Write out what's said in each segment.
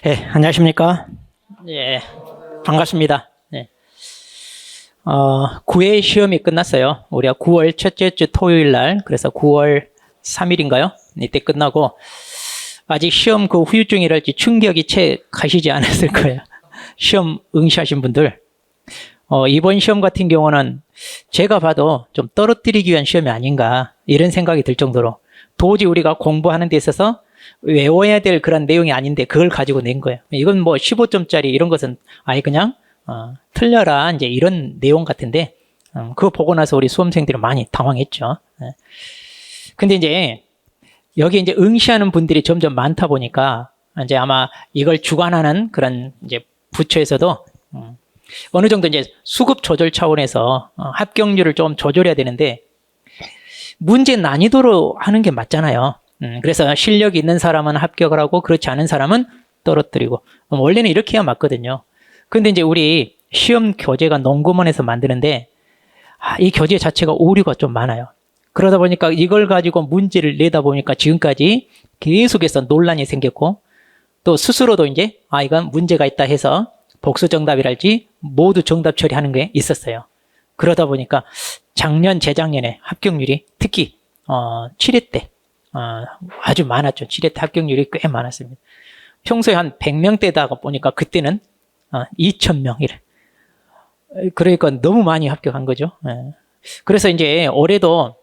네, 안녕하십니까? 예, 반갑습니다. 네. 9회 시험이 끝났어요. 우리가 9월 첫째 주 토요일 날, 그래서 9월 3일인가요? 이때 끝나고, 아직 시험 그 후유증이랄지 충격이 채 가시지 않았을 거예요. 시험 응시하신 분들. 이번 시험 같은 경우는 제가 봐도 좀 떨어뜨리기 위한 시험이 아닌가, 이런 생각이 들 정도로, 도저히 우리가 공부하는 데 있어서 외워야 될 그런 내용이 아닌데 그걸 가지고 낸 거예요. 이건 뭐 15점짜리 이런 것은 아예 그냥 틀려라 이제 이런 내용 같은데 그거 보고 나서 우리 수험생들이 많이 당황했죠. 근데 이제 여기 이제 응시하는 분들이 점점 많다 보니까 이제 아마 이걸 주관하는 그런 이제 부처에서도 어느 정도 이제 수급 조절 차원에서 합격률을 좀 조절해야 되는데 문제 난이도로 하는 게 맞잖아요. 그래서 실력이 있는 사람은 합격을 하고 그렇지 않은 사람은 떨어뜨리고 원래는 이렇게 해야 맞거든요. 근데 이제 우리 시험 교재가 농구문에서 만드는데 이 교재 자체가 오류가 좀 많아요. 그러다 보니까 이걸 가지고 문제를 내다 보니까 지금까지 계속해서 논란이 생겼고 또 스스로도 이제 이건 문제가 있다 해서 복수 정답이랄지 모두 정답 처리하는 게 있었어요. 그러다 보니까 작년 재작년에 합격률이 특히 7회 때 아주 많았죠. 7회 때 합격률이 꽤 많았습니다. 평소에 한 100명대다가 보니까 그때는 2,000명 이래. 그러니까 너무 많이 합격한 거죠. 그래서 이제 올해도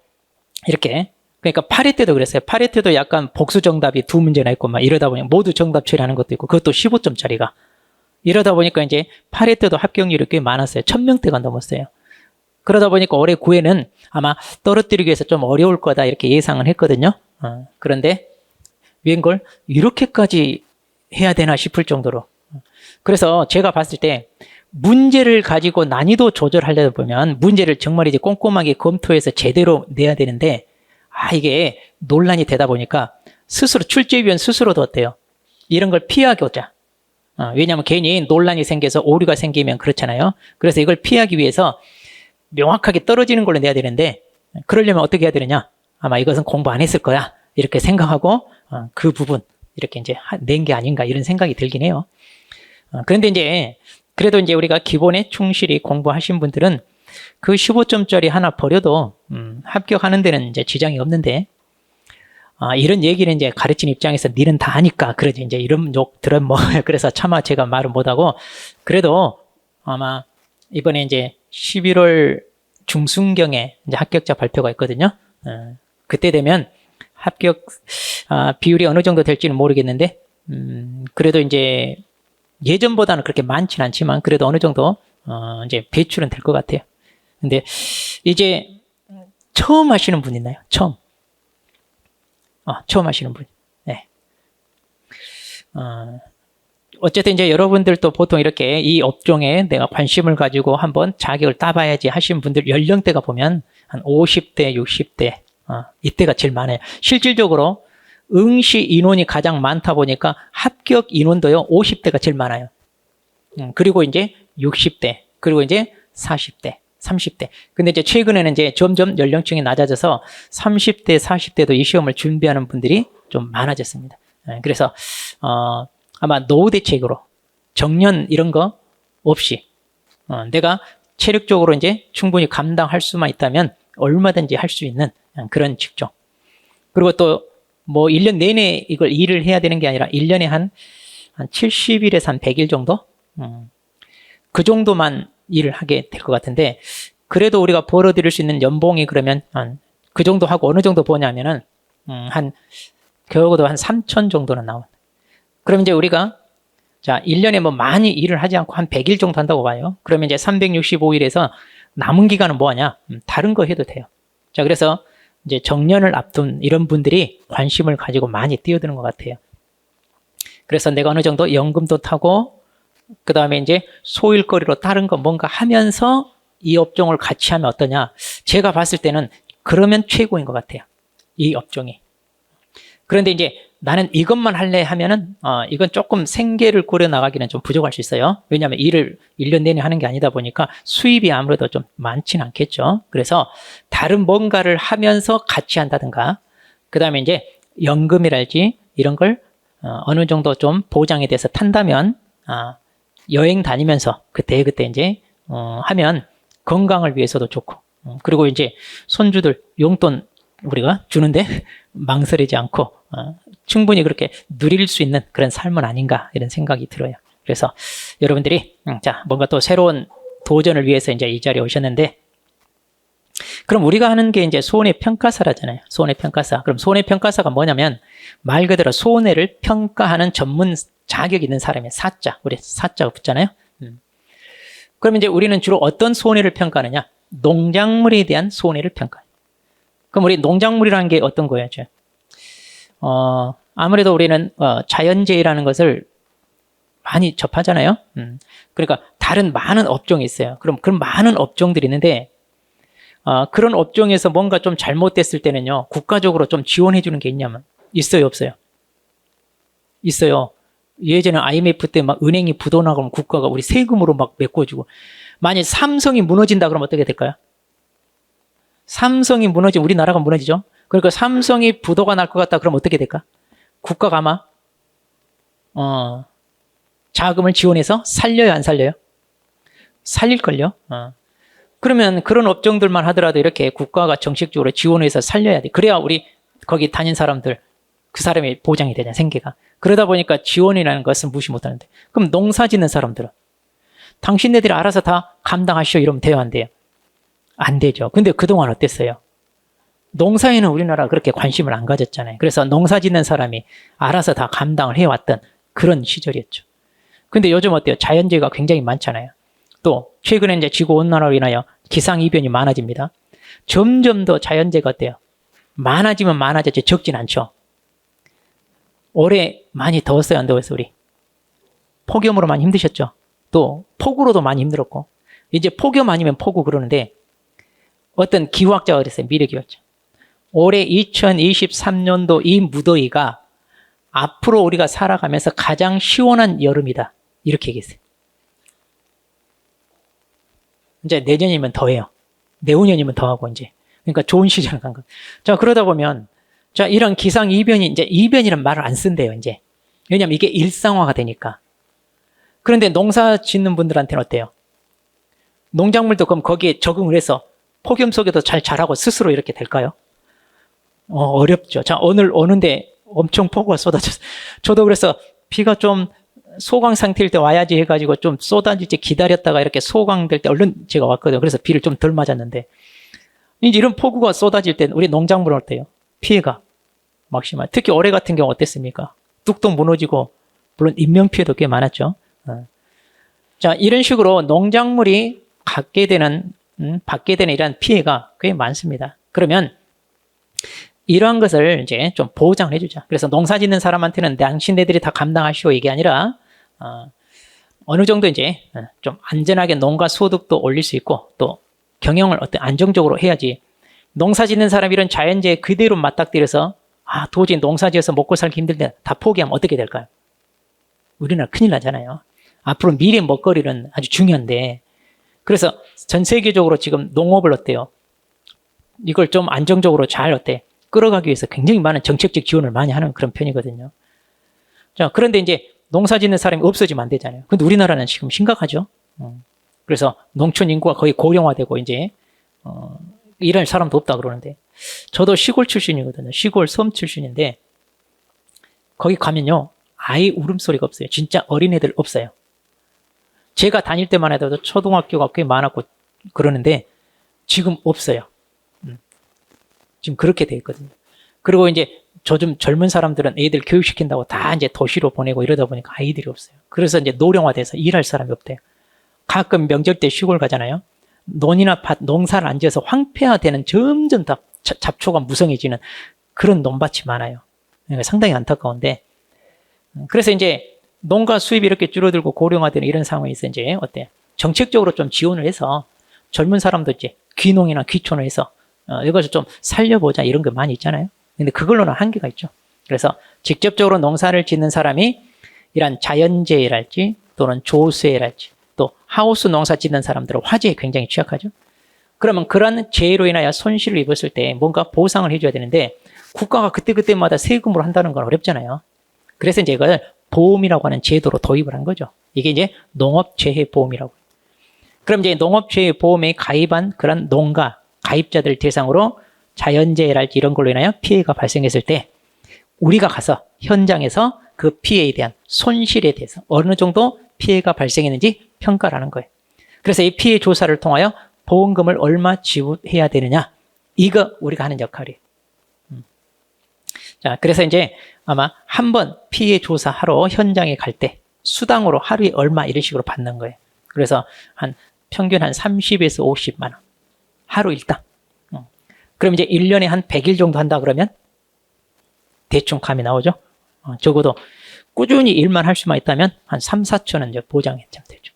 이렇게 그러니까 8회 때도 그랬어요. 8회 때도 약간 복수 정답이 2문제나 있고 막 이러다 보니 모두 정답 처리하는 것도 있고 그것도 15점짜리가 이러다 보니까 이제 8회 때도 합격률이 꽤 많았어요. 1,000명대가 넘었어요. 그러다 보니까 올해 9회는 아마 떨어뜨리기 위해서 좀 어려울 거다 이렇게 예상을 했거든요. 그런데 웬걸 이렇게까지 해야 되나 싶을 정도로. 그래서 제가 봤을 때 문제를 가지고 난이도 조절하려다 보면 문제를 정말 이제 꼼꼼하게 검토해서 제대로 내야 되는데 이게 논란이 되다 보니까 스스로 출제위원 스스로도 어때요? 이런 걸 피하고자. 왜냐하면 괜히 논란이 생겨서 오류가 생기면 그렇잖아요. 그래서 이걸 피하기 위해서 명확하게 떨어지는 걸로 내야 되는데 그러려면 어떻게 해야 되느냐? 아마 이것은 공부 안 했을 거야 이렇게 생각하고 그 부분 이렇게 이제 낸 게 아닌가 이런 생각이 들긴 해요. 그런데 이제 그래도 이제 우리가 기본에 충실히 공부하신 분들은 그 15점짜리 하나 버려도 합격하는 데는 이제 지장이 없는데 이런 얘기는 이제 가르치는 입장에서 니는 다 아니까 그러지 이제 이런 욕들은 뭐 그래서 차마 제가 말을 못하고 그래도 아마 이번에 이제 11월 중순경에 이제 합격자 발표가 있거든요. 그때 되면 합격 비율이 어느 정도 될지는 모르겠는데 그래도 이제 예전보다는 그렇게 많지는 않지만 그래도 어느 정도 이제 배출은 될 것 같아요. 근데 이제 처음 하시는 분 있나요? 처음 하시는 분. 네. 어쨌든 이제 여러분들도 보통 이렇게 이 업종에 내가 관심을 가지고 한번 자격을 따봐야지 하신 분들 연령대가 보면 한 50대, 60대 이때가 제일 많아요. 실질적으로 응시 인원이 가장 많다 보니까 합격 인원도요 50대가 제일 많아요. 그리고 이제 60대, 그리고 이제 40대, 30대. 근데 이제 최근에는 이제 점점 연령층이 낮아져서 30대, 40대도 이 시험을 준비하는 분들이 좀 많아졌습니다. 그래서 아마 노후 대책으로 정년 이런 거 없이 내가 체력적으로 이제 충분히 감당할 수만 있다면 얼마든지 할 수 있는 그런 직종. 그리고 또 뭐 1년 내내 이걸 일을 해야 되는 게 아니라 1년에 한 70일에서 한 100일 정도? 그 정도만 일을 하게 될 것 같은데 그래도 우리가 벌어들일 수 있는 연봉이 그러면 그 정도 하고 어느 정도 버냐면은 적어도 한 3천 정도는 나옵니다. 그럼 이제 우리가 자 1년에 뭐 많이 일을 하지 않고 한 100일 정도 한다고 봐요. 그러면 이제 365일에서 남은 기간은 뭐 하냐? 다른 거 해도 돼요. 자 그래서 이제 정년을 앞둔 이런 분들이 관심을 가지고 많이 뛰어드는 것 같아요. 그래서 내가 어느 정도 연금도 타고 그 다음에 이제 소일거리로 다른 거 뭔가 하면서 이 업종을 같이 하면 어떠냐? 제가 봤을 때는 그러면 최고인 것 같아요. 이 업종이. 그런데 이제 나는 이것만 할래 하면은 이건 조금 생계를 꾸려 나가기는 좀 부족할 수 있어요. 왜냐하면 일을 1년 내내 하는 게 아니다 보니까 수입이 아무래도 좀 많지는 않겠죠. 그래서 다른 뭔가를 하면서 같이 한다든가 그 다음에 이제 연금이랄지 이런 걸 어느 정도 좀 보장에 대해서 탄다면 여행 다니면서 그때 이제 하면 건강을 위해서도 좋고 그리고 이제 손주들 용돈 우리가 주는데 망설이지 않고 충분히 그렇게 누릴 수 있는 그런 삶은 아닌가 이런 생각이 들어요. 그래서 여러분들이 자 뭔가 또 새로운 도전을 위해서 이제 이 자리에 오셨는데 그럼 우리가 하는 게 이제 손해평가사라잖아요. 손해평가사. 그럼 손해평가사가 뭐냐면 말 그대로 손해를 평가하는 전문 자격 있는 사람이에요. 사자. 우리 사자가 붙잖아요. 그럼 이제 우리는 주로 어떤 손해를 평가하느냐? 농작물에 대한 손해를 평가해요. 그럼 우리 농작물이라는 게 어떤 거예요? 아무래도 우리는 자연재해라는 것을 많이 접하잖아요. 그러니까 다른 많은 업종이 있어요. 그럼 그런 많은 업종들이 있는데 그런 업종에서 뭔가 좀 잘못됐을 때는요. 국가적으로 좀 지원해 주는 게 있냐면 있어요, 없어요? 있어요. 예전에 IMF 때 막 은행이 부도나가면 국가가 우리 세금으로 막 메꿔주고 만약 삼성이 무너진다 그러면 어떻게 될까요? 삼성이 무너지면 우리나라가 무너지죠. 그러니까 삼성이 부도가 날 것 같다 그러면 어떻게 될까? 국가가 아마 자금을 지원해서 살려요, 안 살려요? 살릴걸요. 그러면 그런 업종들만 하더라도 이렇게 국가가 정식적으로 지원해서 살려야 돼. 그래야 우리 거기 다닌 사람들 그 사람이 보장이 되잖아요, 생계가. 그러다 보니까 지원이라는 것은 무시 못하는데 그럼 농사 짓는 사람들은 당신네들이 알아서 다 감당하시오 이러면 돼요, 안 돼요? 안 되죠. 근데 그동안 어땠어요? 농사에는 우리나라가 그렇게 관심을 안 가졌잖아요. 그래서 농사 짓는 사람이 알아서 다 감당을 해왔던 그런 시절이었죠. 근데 요즘 어때요? 자연재해가 굉장히 많잖아요. 또 최근에 이제 지구온난화로 인하여 기상이변이 많아집니다. 점점 더 자연재해가 어때요? 많아지면 많아졌지 적진 않죠. 올해 많이 더웠어요, 안 더웠어요, 우리? 폭염으로 많이 힘드셨죠? 또 폭우로도 많이 힘들었고 이제 폭염 아니면 폭우 그러는데 어떤 기후학자가 그랬어요. 미래기후학자. 올해 2023년도 이 무더위가 앞으로 우리가 살아가면서 가장 시원한 여름이다. 이렇게 얘기했어요. 이제 내년이면 더해요. 내후년이면 더하고 이제. 그러니까 좋은 시즌을 간 거. 자, 그러다 보면 자, 이런 기상이변이 이제 이변이라는 말을 안 쓴대요, 이제. 왜냐면 이게 일상화가 되니까. 그런데 농사 짓는 분들한테는 어때요? 농작물도 그럼 거기에 적응을 해서 폭염 속에도 잘 자라고 스스로 이렇게 될까요? 어렵죠. 자, 오늘 오는데 엄청 폭우가 쏟아졌어요. 저도 그래서 비가 좀 소강 상태일 때 와야지 해가지고 좀 쏟아질지 기다렸다가 이렇게 소강될 때 얼른 제가 왔거든요. 그래서 비를 좀 덜 맞았는데 이제 이런 폭우가 쏟아질 때 우리 농작물은 어때요? 피해가 막심한. 특히 올해 같은 경우 어땠습니까? 뚝뚝 무너지고 물론 인명피해도 꽤 많았죠. 자, 이런 식으로 농작물이 받게 되는 이런 피해가 꽤 많습니다. 그러면 이러한 것을 이제 좀 보장을 해주자. 그래서 농사 짓는 사람한테는 당신네들이 다 감당하시오 이게 아니라 어느 정도 이제 좀 안전하게 농가 소득도 올릴 수 있고 또 경영을 어떤 안정적으로 해야지. 농사 짓는 사람이 이런 자연재해 그대로 맞닥뜨려서 도저히 농사 지어서 먹고 살기 힘들다 다 포기하면 어떻게 될까요? 우리나라 큰일 나잖아요. 앞으로 미래 먹거리는 아주 중요한데 그래서 전 세계적으로 지금 농업을 어때요? 이걸 좀 안정적으로 잘 어때? 끌어가기 위해서 굉장히 많은 정책적 지원을 많이 하는 그런 편이거든요. 자, 그런데 이제 농사 짓는 사람이 없어지면 안 되잖아요. 근데 우리나라는 지금 심각하죠. 그래서 농촌 인구가 거의 고령화되고 이제 일할 사람도 없다 그러는데 저도 시골 출신이거든요. 시골 섬 출신인데 거기 가면요. 아이 울음소리가 없어요. 진짜 어린애들 없어요. 제가 다닐 때만 해도 초등학교가 꽤 많았고 그러는데 지금 없어요. 지금 그렇게 돼 있거든요. 그리고 이제 요즘 젊은 사람들은 애들 교육시킨다고 다 이제 도시로 보내고 이러다 보니까 아이들이 없어요. 그래서 이제 노령화돼서 일할 사람이 없대요. 가끔 명절 때 시골 가잖아요. 논이나 밭, 농사를 안 지어서 황폐화되는 점점 다 잡초가 무성해지는 그런 논밭이 많아요. 그러니까 상당히 안타까운데 그래서 이제 농가 수입이 이렇게 줄어들고 고령화되는 이런 상황에서 이제 어때? 정책적으로 좀 지원을 해서 젊은 사람도 이제 귀농이나 귀촌을 해서 이것을 좀 살려보자 이런 게 많이 있잖아요. 근데 그걸로는 한계가 있죠. 그래서 직접적으로 농사를 짓는 사람이 이런 자연재해랄지 또는 조수해랄지 또 하우스 농사 짓는 사람들은 화재에 굉장히 취약하죠. 그러면 그런 재해로 인하여 손실을 입었을 때 뭔가 보상을 해줘야 되는데 국가가 그때그때마다 세금으로 한다는 건 어렵잖아요. 그래서 이제 이걸 보험이라고 하는 제도로 도입을 한 거죠. 이게 이제 농업재해보험이라고. 그럼 이제 농업재해보험에 가입한 그런 농가, 가입자들 대상으로 자연재해랄지 이런 걸로 인하여 피해가 발생했을 때 우리가 가서 현장에서 그 피해에 대한 손실에 대해서 어느 정도 피해가 발생했는지 평가를 하는 거예요. 그래서 이 피해 조사를 통하여 보험금을 얼마 지불해야 되느냐, 이거 우리가 하는 역할이에요. 자, 그래서 이제 아마 한 번 피해 조사하러 현장에 갈 때 수당으로 하루에 얼마 이런 식으로 받는 거예요. 그래서 평균 한 30에서 50만 원. 하루 일당. 그럼 이제 1년에 한 100일 정도 한다 그러면 대충 감이 나오죠. 적어도 꾸준히 일만 할 수만 있다면 한 3, 4천 원 이제 보장이 되죠.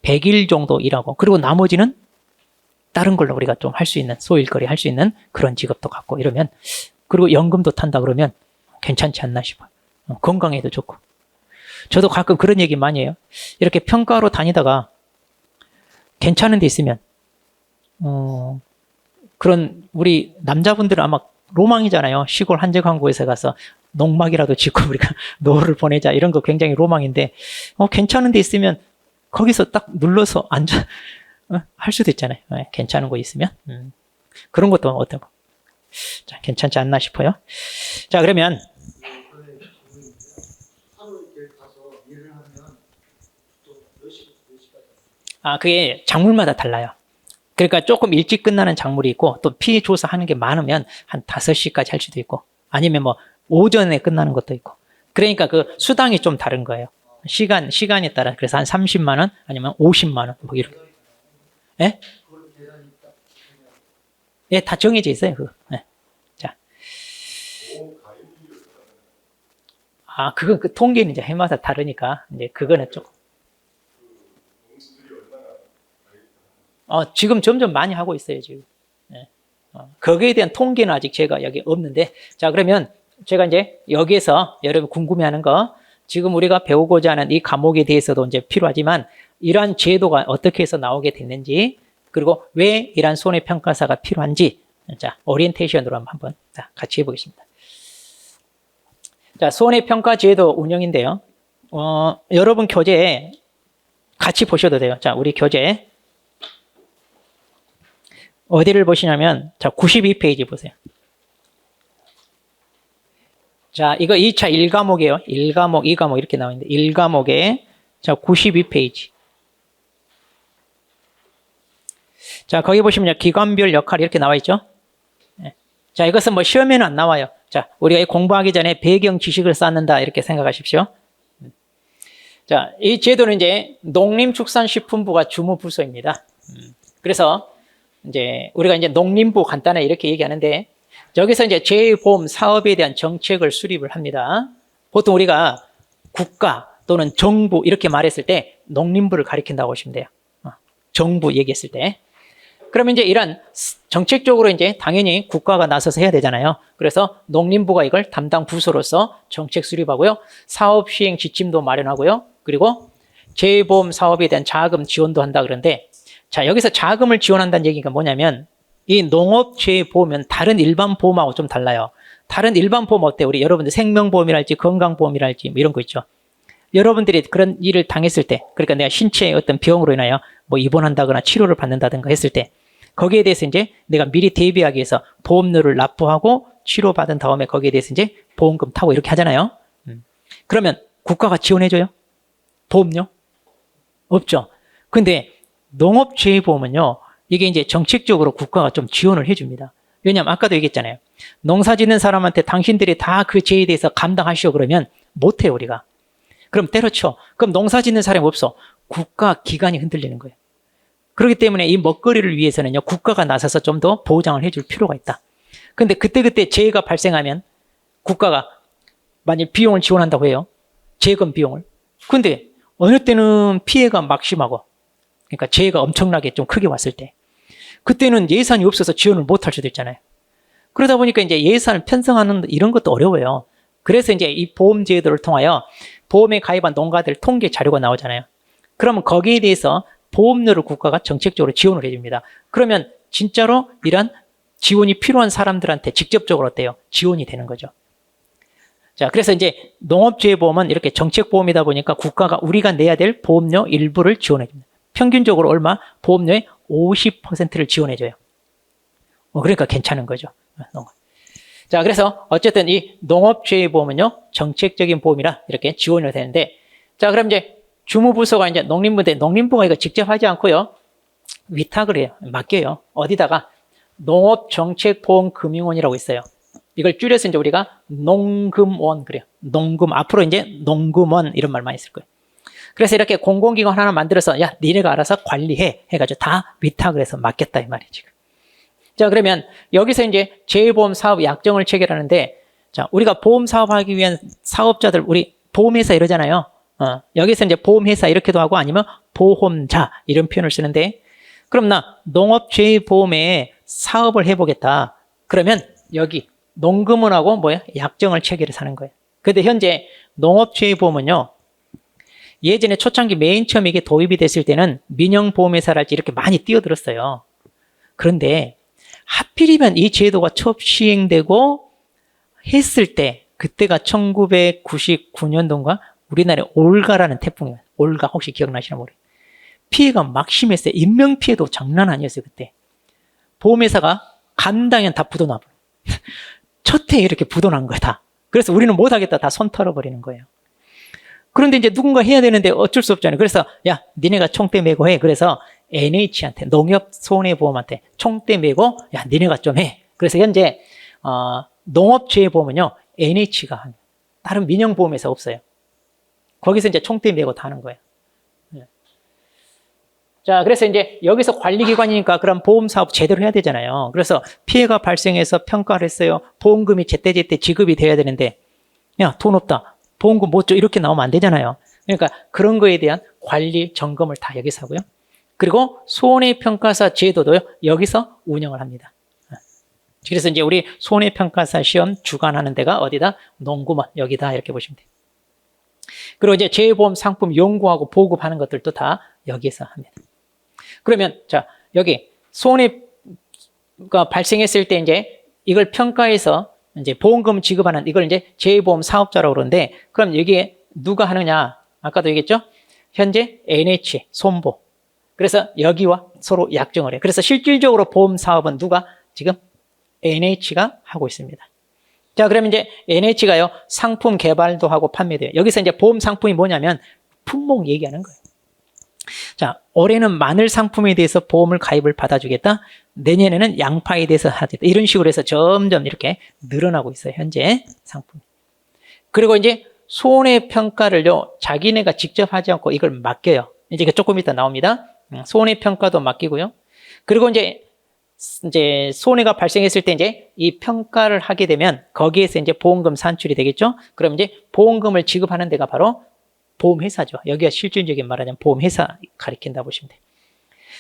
100일 정도 일하고, 그리고 나머지는 다른 걸로 우리가 좀 할 수 있는, 소일거리 할 수 있는 그런 직업도 갖고 이러면, 그리고 연금도 탄다 그러면 괜찮지 않나 싶어요. 건강에도 좋고. 저도 가끔 그런 얘기 많이 해요. 이렇게 평가로 다니다가 괜찮은 데 있으면, 그런 우리 남자분들은 아마 로망이잖아요. 시골 한적항구에서 가서 농막이라도 짓고 우리가 노후를 보내자, 이런 거 굉장히 로망인데, 괜찮은 데 있으면 거기서 딱 눌러서 앉아 할 수도 있잖아요. 괜찮은 거 있으면. 그런 것도 어떤 거. 자, 괜찮지 않나 싶어요. 자, 그러면 그게 작물마다 달라요. 그러니까 조금 일찍 끝나는 작물이 있고, 또 피해 조사하는 게 많으면 한 5시까지 할 수도 있고, 아니면 뭐 오전에 끝나는 것도 있고. 그러니까 그 수당이 좀 다른 거예요. 시간에 따라. 그래서 한 30만 원 아니면 50만 원 뭐 이렇게. 예? 예, 다 정해져 있어요. 그거. 예. 자. 그건 그 통계는 이제 해마다 다르니까 이제 그거는 조금. 지금 점점 많이 하고 있어요, 지금. 예. 거기에 대한 통계는 아직 제가 여기 없는데, 자, 그러면 제가 이제 여기에서 여러분 궁금해하는 거, 지금 우리가 배우고자 하는 이 과목에 대해서도 이제 필요하지만, 이러한 제도가 어떻게 해서 나오게 됐는지, 그리고 왜 이러한 손해평가사가 필요한지, 자, 오리엔테이션으로 한번 같이 해보겠습니다. 자, 손해평가 제도 운영인데요. 여러분 교재에 같이 보셔도 돼요. 자, 우리 교재. 어디를 보시냐면, 자, 92페이지 보세요. 자, 이거 2차 1과목이에요. 1과목, 2과목 이렇게 나와 있는데, 1과목에, 자, 92페이지. 자, 거기 보시면 기관별 역할 이렇게 나와 있죠. 네. 자, 이것은 뭐 시험에는 안 나와요. 자, 우리가 공부하기 전에 배경 지식을 쌓는다 이렇게 생각하십시오. 자, 이 제도는 이제 농림축산식품부가 주무부서입니다. 그래서 이제 우리가 이제 농림부 간단하게 이렇게 얘기하는데, 여기서 이제 재해보험 사업에 대한 정책을 수립을 합니다. 보통 우리가 국가 또는 정부 이렇게 말했을 때 농림부를 가리킨다고 보시면 돼요. 정부 얘기했을 때. 그러면 이제 이런 정책적으로 이제 당연히 국가가 나서서 해야 되잖아요. 그래서 농림부가 이걸 담당 부서로서 정책 수립하고요. 사업 시행 지침도 마련하고요. 그리고 재해보험 사업에 대한 자금 지원도 한다 그러는데, 자, 여기서 자금을 지원한다는 얘기가 뭐냐면, 이 농업재해보험은 다른 일반 보험하고 좀 달라요. 다른 일반 보험 어때요? 우리 여러분들 생명보험이랄지 건강보험이랄지 뭐 이런 거 있죠. 여러분들이 그런 일을 당했을 때, 그러니까 내가 신체의 어떤 병으로 인하여 뭐 입원한다거나 치료를 받는다든가 했을 때, 거기에 대해서 이제 내가 미리 대비하기 위해서 보험료를 납부하고 치료받은 다음에 거기에 대해서 이제 보험금 타고 이렇게 하잖아요. 그러면 국가가 지원해줘요? 보험료? 없죠. 근데 농업재해보험은요, 이게 이제 정책적으로 국가가 좀 지원을 해줍니다. 왜냐하면 아까도 얘기했잖아요. 농사 짓는 사람한테 당신들이 다 그 재해에 대해서 감당하시오 그러면 못해요, 우리가. 그럼 때려쳐. 그럼 농사 짓는 사람이 없어. 국가 기관이 흔들리는 거예요. 그렇기 때문에 이 먹거리를 위해서는요, 국가가 나서서 좀 더 보장을 해줄 필요가 있다. 근데 그때 재해가 발생하면 국가가 만약 비용을 지원한다고 해요. 재건 비용을. 근데 어느 때는 피해가 막심하고, 그러니까 재해가 엄청나게 좀 크게 왔을 때, 그때는 예산이 없어서 지원을 못할 수도 있잖아요. 그러다 보니까 이제 예산을 편성하는 이런 것도 어려워요. 그래서 이제 이 보험 제도를 통하여 보험에 가입한 농가들 통계 자료가 나오잖아요. 그러면 거기에 대해서 보험료를 국가가 정책적으로 지원을 해줍니다. 그러면 진짜로 이런 지원이 필요한 사람들한테 직접적으로 어때요? 지원이 되는 거죠. 자, 그래서 이제 농업재해보험은 이렇게 정책보험이다 보니까 국가가 우리가 내야 될 보험료 일부를 지원해줍니다. 평균적으로 얼마? 보험료의 50%를 지원해줘요. 그러니까 괜찮은 거죠. 자, 그래서 어쨌든 이 농업재해보험은요, 정책적인 보험이라 이렇게 지원을 되는데, 자, 그럼 이제 주무부서가 이제 농림부인데, 농림부가 이거 직접 하지 않고요, 위탁을 해요. 맡겨요. 어디다가? 농업정책보험금융원이라고 있어요. 이걸 줄여서 이제 우리가 농금원 그래요. 농금 앞으로 이제 농금원 이런 말 많이 쓸 거예요. 그래서 이렇게 공공기관 하나 만들어서 야 니네가 알아서 관리해 해가지고 다 위탁을 해서 맡겼다 이 말이에요 지금. 자 그러면 여기서 이제 재해보험 사업 약정을 체결하는데 자 우리가 보험 사업하기 위한 사업자들 우리 보험회사 이러잖아요. 여기서 이제 보험회사 이렇게도 하고 아니면 보험자 이런 표현을 쓰는데 그럼 나 농업재해보험에 사업을 해보겠다. 그러면 여기 농금원하고 뭐야? 약정을 체결해서 하는 거예요. 근데 현재 농업재해보험은요. 예전에 초창기 맨 처음 이게 도입이 됐을 때는 민영보험회사랄지 이렇게 많이 뛰어들었어요. 그런데 하필이면 이 제도가 처음 시행되고 했을 때 그때가 1999년도인가 우리나라에 올가라는 태풍이 왔어요. 올가 혹시 기억나시나 모르겠어요. 피해가 막 심했어요. 인명피해도 장난 아니었어요. 그때. 보험회사가 간당연 다 부도나버려요. 첫 해에 이렇게 부도난 거야 다. 그래서 우리는 못하겠다 다 손 털어버리는 거예요. 그런데 이제 누군가 해야 되는데 어쩔 수 없잖아요. 그래서 야 니네가 총대 메고 해. 그래서 NH한테 농협손해보험한테 총대 메고 야 니네가 좀 해. 그래서 현재 농업재해보험은요 NH가 합니다. 다른 민영보험회사 없어요. 거기서 이제 총대 메고 다 하는 거예요. 자, 그래서 이제 여기서 관리기관이니까 그럼 보험사업 제대로 해야 되잖아요. 그래서 피해가 발생해서 평가를 했어요. 보험금이 제때제때 지급이 돼야 되는데, 야, 돈 없다. 보험금 못 줘. 이렇게 나오면 안 되잖아요. 그러니까 그런 거에 대한 관리, 점검을 다 여기서 하고요. 그리고 손해평가사 제도도요, 여기서 운영을 합니다. 그래서 이제 우리 손해평가사 시험 주관하는 데가 어디다? 농구만, 여기다. 이렇게 보시면 돼요. 그리고 이제 재해보험 상품 연구하고 보급하는 것들도 다 여기서 합니다. 그러면 자 여기 손해가 발생했을 때 이제 이걸 평가해서 이제 보험금 지급하는 이걸 이제 재해보험 사업자라고 그러는데 그럼 여기에 누가 하느냐? 아까도 얘기했죠? 현재 NH 손보. 그래서 여기와 서로 약정을 해요. 그래서 실질적으로 보험 사업은 누가 지금 NH가 하고 있습니다. 자 그러면 이제 NH가요 상품 개발도 하고 판매돼요. 여기서 이제 보험 상품이 뭐냐면 품목 얘기하는 거예요. 자, 올해는 마늘 상품에 대해서 보험을 가입을 받아주겠다. 내년에는 양파에 대해서 하겠다. 이런 식으로 해서 점점 이렇게 늘어나고 있어요. 현재 상품. 그리고 이제 손해평가를요, 자기네가 직접 하지 않고 이걸 맡겨요. 이제 조금 이따 나옵니다. 손해평가도 맡기고요. 그리고 이제 손해가 발생했을 때 이제 이 평가를 하게 되면 거기에서 이제 보험금 산출이 되겠죠. 그럼 이제 보험금을 지급하는 데가 바로 보험회사죠. 여기가 실질적인 말하자면 보험회사 가리킨다 보시면 돼요.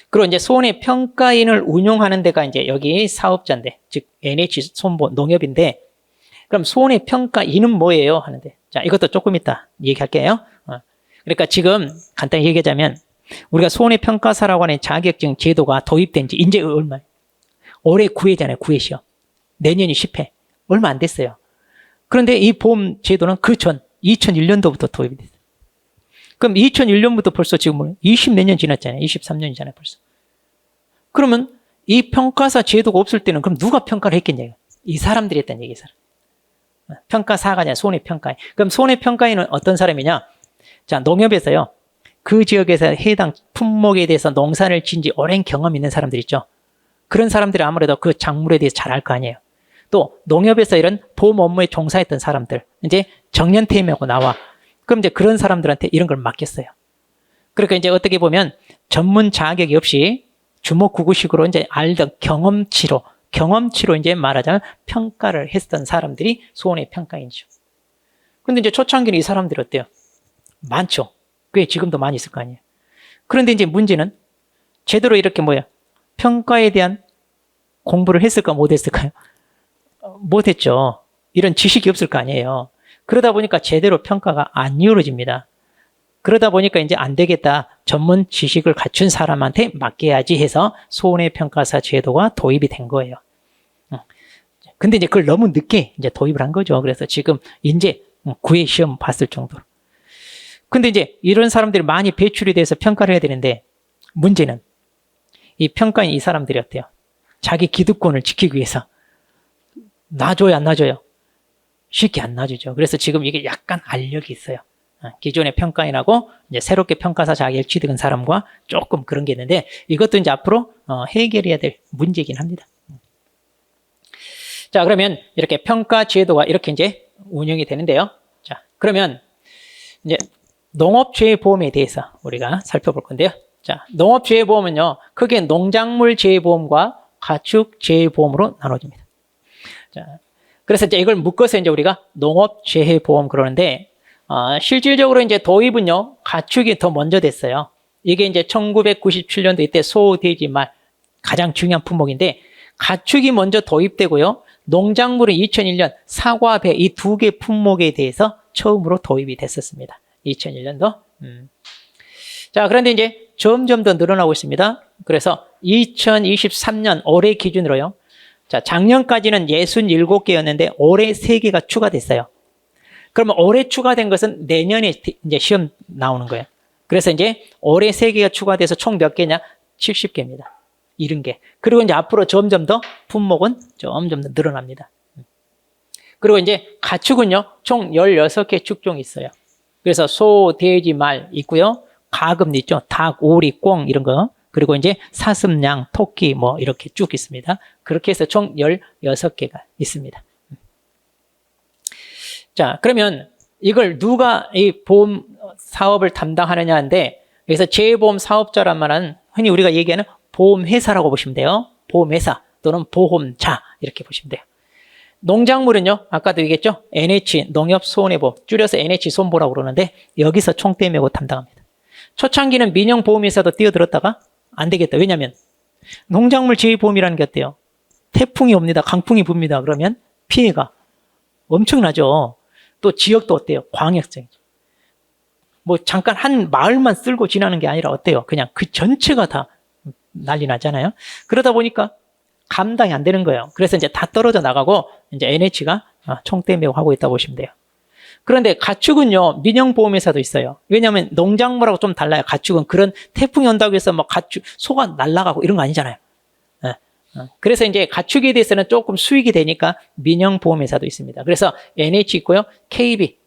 그리고 이제 손해평가인을 운용하는 데가 이제 여기 사업자인데, 즉 NH 손보 농협인데, 그럼 손해평가인은 뭐예요? 하는데, 자 이것도 조금 이따 얘기할게요. 그러니까 지금 간단히 얘기하자면 우리가 손해평가사라고 하는 자격증 제도가 도입된 지 이제 얼마예요? 올해 9회잖아요. 9회 시험. 내년이 10회. 얼마 안 됐어요. 그런데 이 보험 제도는 그 전 2001년도부터 도입이 됐어요. 그럼 2001년부터 벌써 지금 20 몇 년 지났잖아요. 23년이잖아요, 벌써. 그러면 이 평가사 제도가 없을 때는 그럼 누가 평가를 했겠냐요? 이 사람들이 했다는 얘기, 이 사람. 평가사가 아니라 손해평가인. 그럼 손해평가인은 어떤 사람이냐? 자, 농협에서요. 그 지역에서 해당 품목에 대해서 농사를 지은 지 오랜 경험 있는 사람들 있죠. 그런 사람들이 아무래도 그 작물에 대해서 잘 알 거 아니에요. 또 농협에서 이런 보험 업무에 종사했던 사람들. 이제 정년퇴임하고 나와. 그럼 이제 그런 사람들한테 이런 걸 맡겼어요. 그러니까 이제 어떻게 보면 전문 자격이 없이 주먹구구식으로 이제 알던 경험치로 이제 말하자면 평가를 했던 사람들이 손해평가인이죠. 근데 이제 초창기는 이 사람들이 어때요? 많죠. 꽤 지금도 많이 있을 거 아니에요. 그런데 이제 문제는 제대로 이렇게 평가에 대한 공부를 했을까 못했을까요? 못했죠. 이런 지식이 없을 거 아니에요. 그러다 보니까 제대로 평가가 안 이루어집니다. 그러다 보니까 이제 안 되겠다. 전문 지식을 갖춘 사람한테 맡겨야지 해서 손해평가사 제도가 도입이 된 거예요. 근데 이제 그걸 너무 늦게 이제 도입을 한 거죠. 그래서 지금 이제 구회 시험 봤을 정도로. 근데 이제 이런 사람들이 많이 배출이 돼서 평가를 해야 되는데 문제는 이 평가인 이 사람들이 어때요? 자기 기득권을 지키기 위해서 놔줘요, 안 놔줘요? 쉽게 안 놔주죠. 그래서 지금 이게 약간 알력이 있어요. 기존의 평가인하고 이제 새롭게 평가사 자격을 취득한 사람과 조금 그런 게 있는데 이것도 이제 앞으로 해결해야 될 문제이긴 합니다. 자, 그러면 이렇게 평가 제도가 이렇게 이제 운영이 되는데요. 자, 그러면 이제 농업재해보험에 대해서 우리가 살펴볼 건데요. 자, 농업재해보험은요, 크게 농작물재해보험과 가축재해보험으로 나눠집니다. 자, 그래서 이제 이걸 묶어서 이제 우리가 농업재해보험 그러는데, 실질적으로 이제 도입은요, 가축이 더 먼저 됐어요. 이게 이제 1997년도 이때 소, 돼지, 말 가장 중요한 품목인데, 가축이 먼저 도입되고요, 농작물은 2001년 사과, 배 이 두 개 품목에 대해서 처음으로 도입이 됐었습니다. 2001년도. 자, 그런데 이제 점점 더 늘어나고 있습니다. 그래서 2023년 올해 기준으로요. 자, 작년까지는 67개였는데 올해 3개가 추가됐어요. 그러면 올해 추가된 것은 내년에 이제 시험 나오는 거예요. 그래서 이제 올해 3개가 추가돼서 총 몇 개냐? 70개입니다. 70개. 그리고 이제 앞으로 점점 더 품목은 점점 더 늘어납니다. 그리고 이제 가축은요, 총 16개 축종이 있어요. 그래서 소, 돼지, 말 있고요. 가금 있죠. 닭, 오리, 꿩 이런 거. 그리고 이제 사슴, 양, 토끼 뭐 이렇게 쭉 있습니다. 그렇게 해서 총 16개가 있습니다. 자, 그러면 이걸 누가 이 보험 사업을 담당하느냐인데 여기서 재보험 사업자란 말은 흔히 우리가 얘기하는 보험회사라고 보시면 돼요. 보험회사 또는 보험자 이렇게 보시면 돼요. 농작물은요, 아까도 얘기했죠? NH, 농협손해보험, 줄여서 NH손보라고 그러는데 여기서 총대 메고 담당합니다. 초창기는 민영보험회사도 뛰어들었다가 안 되겠다. 왜냐하면 농작물 재해보험이라는 게 어때요? 태풍이 옵니다. 강풍이 붑니다. 그러면 피해가 엄청나죠. 또 지역도 어때요? 광역성이죠. 뭐 잠깐 한 마을만 쓸고 지나는 게 아니라 어때요? 그냥 그 전체가 다 난리 나잖아요. 그러다 보니까 감당이 안 되는 거예요. 그래서 이제 다 떨어져 나가고 이제 NH가 총대 메고 하고 있다고 보시면 돼요. 그런데 가축은요, 민영보험회사도 있어요. 왜냐하면 농작물하고 좀 달라요. 가축은 그런 태풍이 온다고 해서 뭐 가축, 소가 날아가고 이런 거 아니잖아요. 그래서 이제 가축에 대해서는 조금 수익이 되니까 민영보험회사도 있습니다. 그래서 NH 있고요, KB,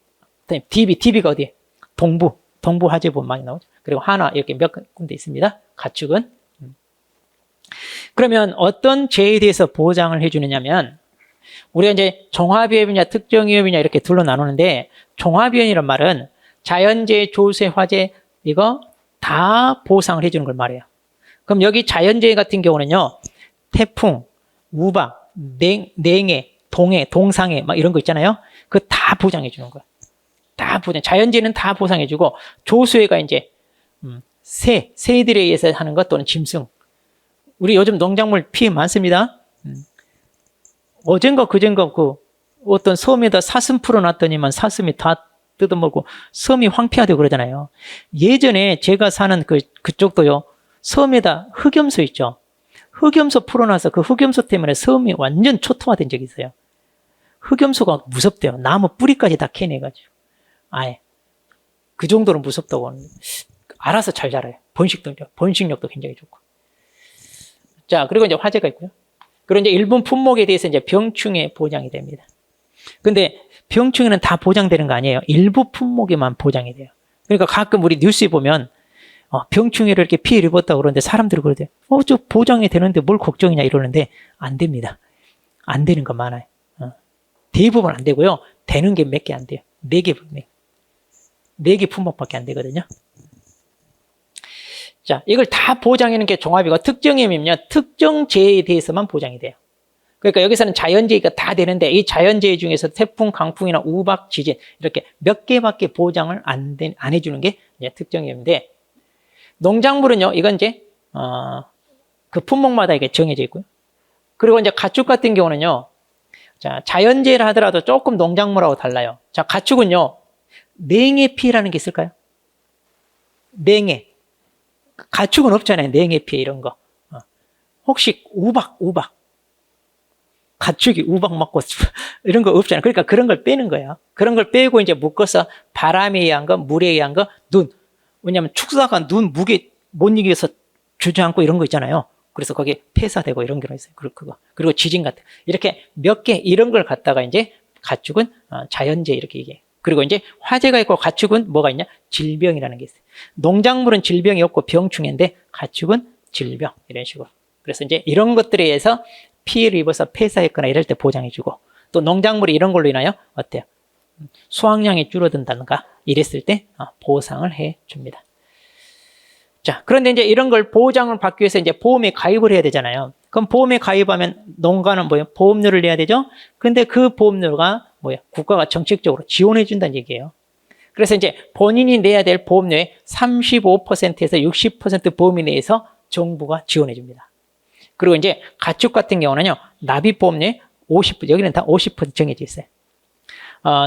DB가 어디에? 동부화재보험 많이 나오죠. 그리고 하나 이렇게 몇 군데 있습니다. 가축은. 그러면 어떤 재해에 대해서 보장을 해주느냐면 우리가 이제 종합위험이냐 특정위험이냐 이렇게 둘로 나누는데 종합위험이란 말은 자연재해, 조세, 화재 이거 다 보상을 해주는 걸 말해요. 그럼 여기 자연재해 같은 경우는요. 태풍, 우박, 냉해, 동해, 동상해 막 이런 거 있잖아요. 그거 다 보장해 주는 거예요. 다 보장. 자연재해는 다 보상해 주고 조수해가 이제 새들에 의해서 하는 것 또는 짐승. 우리 요즘 농작물 피해 많습니다. 어젠가 그젠가 그 어떤 섬에다 사슴 풀어놨더니만 사슴이 다 뜯어먹고 섬이 황폐화되고 그러잖아요. 예전에 제가 사는 그쪽도요. 섬에다 흑염소 있죠. 흑염소 풀어놔서 그 흑염소 때문에 섬이 완전 초토화된 적이 있어요. 흑염소가 무섭대요. 나무 뿌리까지 다 캐내가지고. 아예 그 정도로 무섭다고 하는데 알아서 잘 자라요. 번식력도 굉장히 좋고. 자, 그리고 이제 화재가 있고요. 그리고 이제 일본 품목에 대해서 이제 병충해 보장이 됩니다. 근데 병충해는 다 보장되는 거 아니에요. 일부 품목에만 보장이 돼요. 그러니까 가끔 우리 뉴스에 보면 병충해를 이렇게 피해를 입었다고 그러는데 사람들이 그러대요. 저 보장이 되는데 뭘 걱정이냐 이러는데 안 됩니다. 안 되는 거 많아요. 대부분 안 되고요. 되는 게 몇 개 안 돼요. 4개 품목밖에 안 되거든요. 자, 이걸 다 보장하는 게 종합이고 특정위험이면요. 특정 재해에 대해서만 보장이 돼요. 그러니까 여기서는 자연재해가 다 되는데 이 자연재해 중에서 태풍, 강풍이나 우박, 지진 이렇게 몇 개밖에 보장을 안 해주는 게 이제 특정위험인데 농작물은요. 이건 이제 그 품목마다 이게 정해져 있고요. 그리고 이제 가축 같은 경우는요. 자, 자연재해를 하더라도 조금 농작물하고 달라요. 자, 가축은요. 냉해 피해라는 게 있을까요? 냉해. 가축은 없잖아요. 냉해 피해 이런 거. 혹시 우박. 가축이 우박 맞고 이런 거 없잖아요. 그러니까 그런 걸 빼는 거예요. 그런 걸 빼고 이제 묶어서 바람에 의한 거, 물에 의한 거, 눈. 왜냐하면 축사가 눈 무게 못 이겨서 주저앉고 이런 거 있잖아요. 그래서 거기에 폐사되고 이런 게 있어요. 그거. 그리고 지진 같은. 이렇게 몇 개 이런 걸 갖다가 이제 가축은 자연재해 이렇게 얘기해요. 그리고 이제 화재가 있고 가축은 뭐가 있냐? 질병이라는 게 있어요. 농작물은 질병이 없고 병충해인데 가축은 질병 이런 식으로. 그래서 이제 이런 것들에 의해서 피해를 입어서 폐사했거나 이럴 때 보장해주고 또 농작물이 이런 걸로 인하여 어때요? 수확량이 줄어든다든가 이랬을 때 보상을 해줍니다. 자, 그런데 이제 이런 걸 보장을 받기 위해서 이제 보험에 가입을 해야 되잖아요. 그럼 보험에 가입하면 농가는 뭐예요? 보험료를 내야 되죠? 근데 그 보험료가 뭐예요? 국가가 정책적으로 지원해 준다는 얘기예요. 그래서 이제 본인이 내야 될 보험료의 35%에서 60% 보험에 대해서 정부가 지원해 줍니다. 그리고 이제 가축 같은 경우는요, 납입보험료의 50%, 여기는 다 50% 정해져 있어요.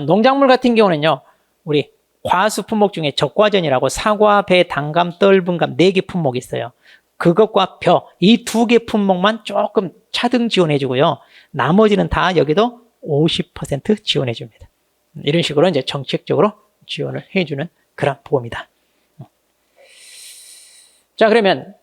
농작물 같은 경우는요, 우리 과수 품목 중에 적과전이라고 사과, 배, 단감, 떫은감 4개 품목이 있어요. 그것과 벼, 이 2개 품목만 조금 차등 지원해 주고요. 나머지는 다 여기도 50% 지원해 줍니다. 이런 식으로 이제 정책적으로 지원을 해 주는 그런 보험이다. 자, 그러면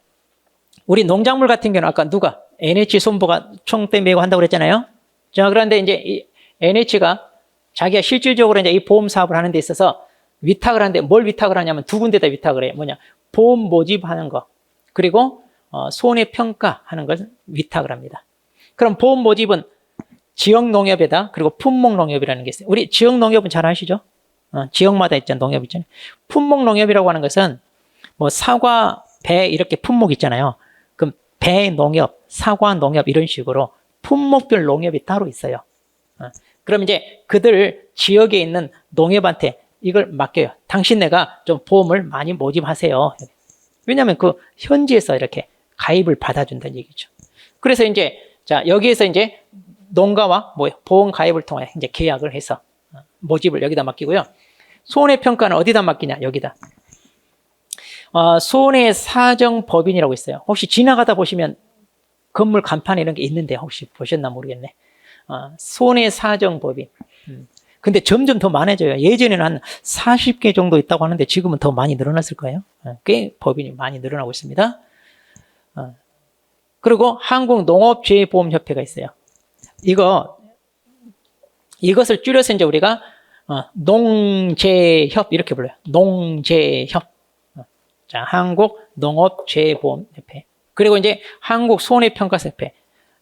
우리 농작물 같은 경우는 아까 누가 NH 손보가 총대 메고 한다고 그랬잖아요. 자, 그런데 이제 이 NH가 자기가 실질적으로 이제 이 보험 사업을 하는 데 있어서 위탁을 하는데 뭘 위탁을 하냐면 2군데다 위탁을 해요. 뭐냐? 보험 모집하는 거. 그리고 손해평가하는 걸 위탁을 합니다. 그럼 보험 모집은 지역농협에다 그리고 품목농협이라는 게 있어요. 우리 지역농협은 잘 아시죠? 지역마다 있잖아요. 농협 있잖아요. 품목농협이라고 하는 것은 뭐 사과, 배 이렇게 품목 있잖아요. 그럼 배 농협, 사과 농협 이런 식으로 품목별 농협이 따로 있어요. 그럼 이제 그들 지역에 있는 농협한테 이걸 맡겨요. 당신네가 좀 보험을 많이 모집하세요. 왜냐하면 그 현지에서 이렇게 가입을 받아준다는 얘기죠. 그래서 이제 자 여기에서 이제 농가와 보험 가입을 통해 이제 계약을 해서 모집을 여기다 맡기고요. 손해평가는 어디다 맡기냐? 여기다. 손해사정법인이라고 있어요. 혹시 지나가다 보시면 건물 간판에 이런 게 있는데 혹시 보셨나 모르겠네. 손해사정법인. 근데 점점 더 많아져요. 예전에는 한 40개 정도 있다고 하는데 지금은 더 많이 늘어났을 거예요. 꽤 법인이 많이 늘어나고 있습니다. 그리고 한국농업재해보험협회가 있어요. 이것을 줄여서 이제 우리가 농재협 이렇게 불러요. 농재협. 자, 한국농업재해보험협회. 그리고 이제 한국손해평가협회.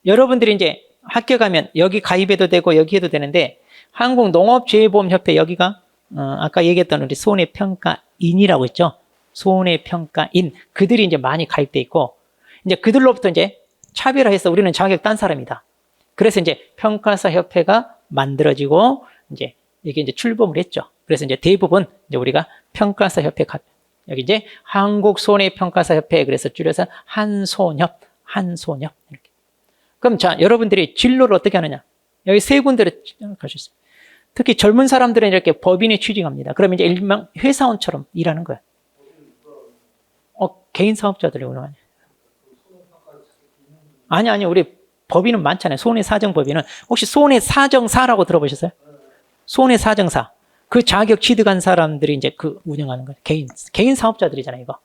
여러분들이 이제 학교 가면 여기 가입해도 되고 여기 해도 되는데 한국농업재해보험협회 여기가 아까 얘기했던 우리 손해평가인이라고 했죠. 손해평가인 그들이 이제 많이 가입돼 있고 이제 그들로부터 이제 차별화해서 우리는 자격 딴 사람이다. 그래서 이제 평가사 협회가 만들어지고 이제 이게 이제 출범을 했죠. 그래서 이제 대부분 이제 우리가 평가사 협회 여기 이제 한국손해평가사 협회 그래서 줄여서 한손협 이렇게. 그럼 자 여러분들이 진로를 어떻게 하느냐? 여기 세 군데를 갈 수 있어요. 특히 젊은 사람들은 이렇게 법인에 취직합니다. 그러면 이제 일명 회사원처럼 일하는 거예요. 개인 사업자들이 운영하냐? 아니, 우리 법인은 많잖아요. 손해사정법인은. 혹시 손해사정사라고 들어보셨어요? 손해사정사. 그 자격 취득한 사람들이 이제 그 운영하는 거예요. 개인 사업자들이잖아요, 이거.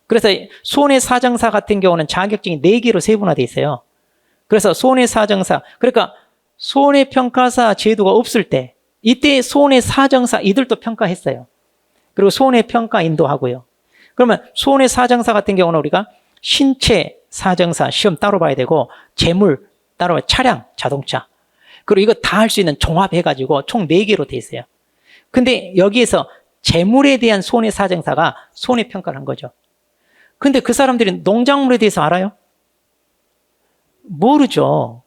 그래서 손해사정사 같은 경우는 자격증이 4개로 세분화되어 있어요. 그래서 손해사정사. 그러니까 손해평가사 제도가 없을 때 이때 손해사정사 이들도 평가했어요. 그리고 손해평가인도 하고요. 그러면 손해사정사 같은 경우는 우리가 신체사정사 시험 따로 봐야 되고 재물 따로 차량, 자동차 그리고 이거 다 할 수 있는 종합해가지고 총 4개로 돼 있어요. 근데 여기에서 재물에 대한 손해사정사가 손해평가를 한 거죠. 근데 그 사람들이 농작물에 대해서 알아요? 모르죠.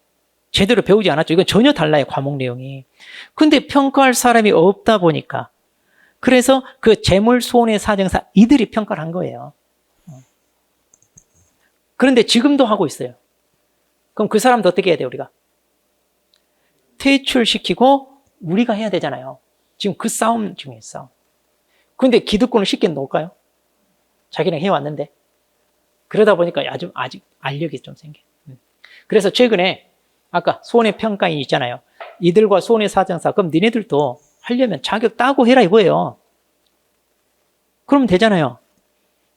제대로 배우지 않았죠. 이건 전혀 달라요, 과목 내용이. 근데 평가할 사람이 없다 보니까 그래서 그 재물 손해사정사 이들이 평가를 한 거예요. 그런데 지금도 하고 있어요. 그럼 그 사람도 어떻게 해야 돼요, 우리가? 퇴출시키고 우리가 해야 되잖아요. 지금 그 싸움 중에 있어. 근데 기득권을 쉽게 놓을까요? 자기는 해왔는데. 그러다 보니까 아직 알력이 좀 생겨. 그래서 최근에 아까 손해평가인 있잖아요. 이들과 손해사정사. 그럼 니네들도 하려면 자격 따고 해라 이거예요. 그러면 되잖아요.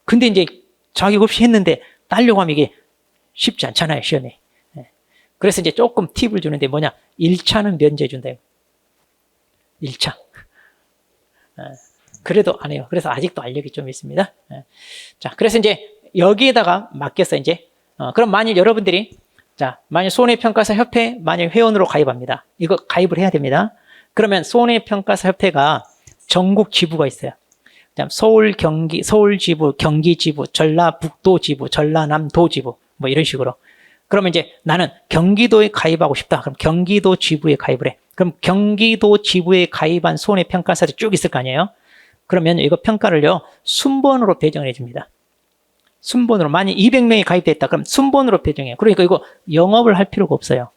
근데 이제 자격 없이 했는데 따려고 하면 이게 쉽지 않잖아요, 시험에. 그래서 이제 조금 팁을 주는데 뭐냐. 1차는 면제 준다. 1차. 그래도 안 해요. 그래서 아직도 알력이 좀 있습니다. 자, 그래서 이제 여기에다가 맡겼어, 이제. 그럼 만일 여러분들이, 자, 만일 손해평가사 협회, 만일 회원으로 가입합니다. 이거 가입을 해야 됩니다. 그러면 손해평가사 협회가 전국 지부가 있어요. 서울, 경기, 서울 지부, 경기 지부, 전라북도 지부, 전라남도 지부, 뭐 이런 식으로. 그러면 이제 나는 경기도에 가입하고 싶다. 그럼 경기도 지부에 가입을 해. 그럼 경기도 지부에 가입한 손해평가사들이 쭉 있을 거 아니에요? 그러면 이거 평가를요, 순번으로 배정을 해줍니다. 순번으로. 만약 200명이 가입됐다. 그럼 순번으로 배정해요. 그러니까 이거 영업을 할 필요가 없어요.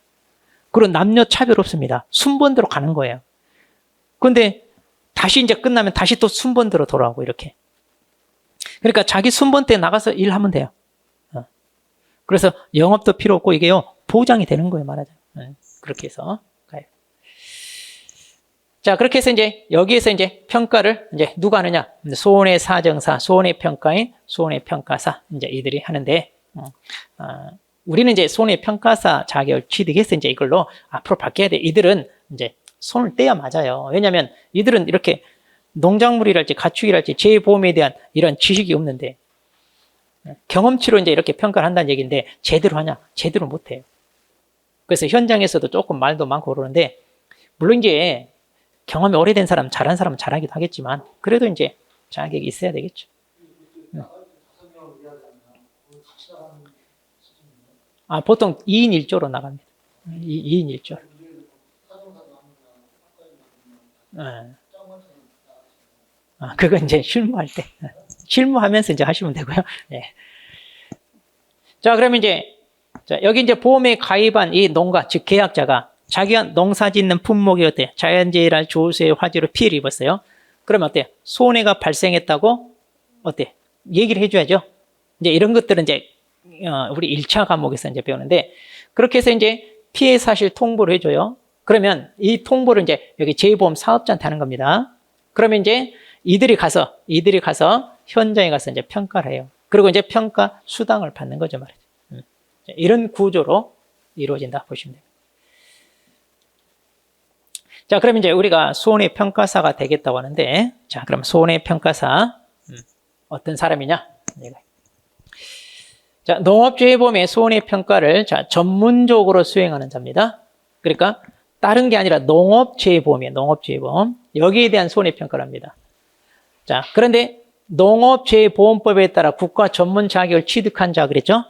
그리고 남녀 차별 없습니다. 순번대로 가는 거예요. 근데 다시 이제 끝나면 다시 또 순번대로 돌아오고 이렇게. 그러니까 자기 순번 때 나가서 일하면 돼요. 그래서 영업도 필요 없고 이게요, 보장이 되는 거예요, 말하자면. 그렇게 해서 가요. 자, 그렇게 해서 이제 여기에서 이제 평가를 이제 누가 하느냐? 손해사정사, 손해평가인, 손해평가사 이제 이들이 하는데, 우리는 이제 손해평가사 자격을 취득해서 이제 이걸로 앞으로 바뀌어야 돼. 이들은 이제 손을 떼야 맞아요. 왜냐하면 이들은 이렇게 농작물이랄지 가축이랄지 재보험에 대한 이런 지식이 없는데 경험치로 이제 이렇게 평가를 한다는 얘기인데 제대로 하냐? 제대로 못해요. 그래서 현장에서도 조금 말도 많고 그러는데 물론 이제 경험이 오래된 사람, 잘한 사람은 잘하기도 하겠지만 그래도 이제 자격이 있어야 되겠죠. 보통 2인 1조로 나갑니다. 2인 1조. 그건 이제 실무할 때. 실무하면서 이제 하시면 되고요. 네. 자, 그러면 이제, 자, 여기 이제 보험에 가입한 이 농가, 즉 계약자가 자기가 농사 짓는 품목이 어때? 자연재해랄 조수의 화재로 피해를 입었어요. 그러면 어때? 손해가 발생했다고 어때? 얘기를 해줘야죠. 이제 이런 것들은 이제, 우리 1차 과목에서 이제 배우는데, 그렇게 해서 이제 피해 사실 통보를 해줘요. 그러면 이 통보를 이제 여기 재보험 사업자한테 하는 겁니다. 그러면 이제 이들이 가서 현장에 가서 이제 평가를 해요. 그리고 이제 평가 수당을 받는 거죠, 말이죠. 이런 구조로 이루어진다 보시면 됩니다. 자, 그럼 이제 우리가 손해평가사가 되겠다고 하는데, 자, 그럼 손해평가사, 어떤 사람이냐? 자, 농업재해보험의 손해평가를 자, 전문적으로 수행하는 자입니다. 그러니까 다른 게 아니라 농업재해보험이에요. 농업재해보험. 여기에 대한 손해평가를 합니다. 자, 그런데 농업재해보험법에 따라 국가 전문 자격을 취득한 자 그랬죠?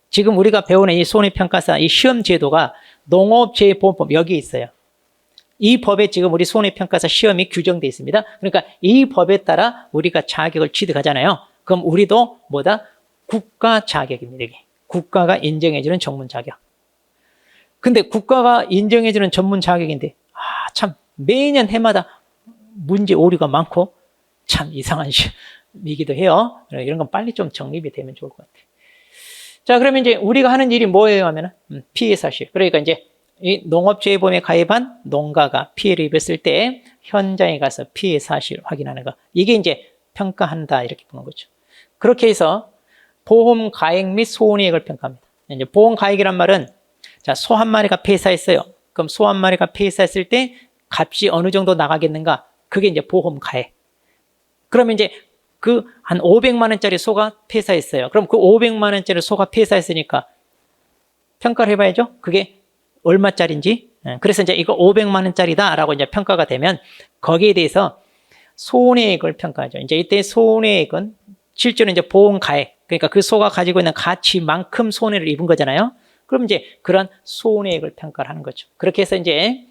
지금 우리가 배우는 이 손해평가사, 이 시험 제도가 농업재해보험법 여기에 있어요. 이 법에 지금 우리 손해평가사 시험이 규정되어 있습니다. 그러니까 이 법에 따라 우리가 자격을 취득하잖아요. 그럼 우리도 뭐다? 국가 자격입니다. 이게. 국가가 인정해주는 전문 자격. 근데 국가가 인정해주는 전문 자격인데, 참, 매년 해마다 문제 오류가 많고, 참 이상한 시험이기도 해요. 이런 건 빨리 좀 정립이 되면 좋을 것 같아요. 자, 그러면 이제 우리가 하는 일이 뭐예요? 하면은, 피해 사실. 그러니까 이제 이 농업재해보험에 가입한 농가가 피해를 입었을 때 현장에 가서 피해 사실 확인하는 거. 이게 이제 평가한다. 이렇게 보는 거죠. 그렇게 해서 보험 가액 및 손해액을 평가합니다. 이제 보험 가액이란 말은 자, 소 한 마리가 폐사했어요. 그럼 소 한 마리가 폐사했을 때 값이 어느 정도 나가겠는가? 그게 이제 보험 가액. 그러면 이제 그 한 500만 원짜리 소가 폐사했어요. 그럼 그 500만 원짜리 소가 폐사했으니까 평가를 해봐야죠. 그게 얼마짜리인지. 그래서 이제 이거 500만 원짜리다라고 이제 평가가 되면 거기에 대해서 손해액을 평가하죠. 이제 이때 손해액은 실제로 이제 보험 가액. 그러니까 그 소가 가지고 있는 가치만큼 손해를 입은 거잖아요. 그럼 이제 그런 손해액을 평가를 하는 거죠. 그렇게 해서 이제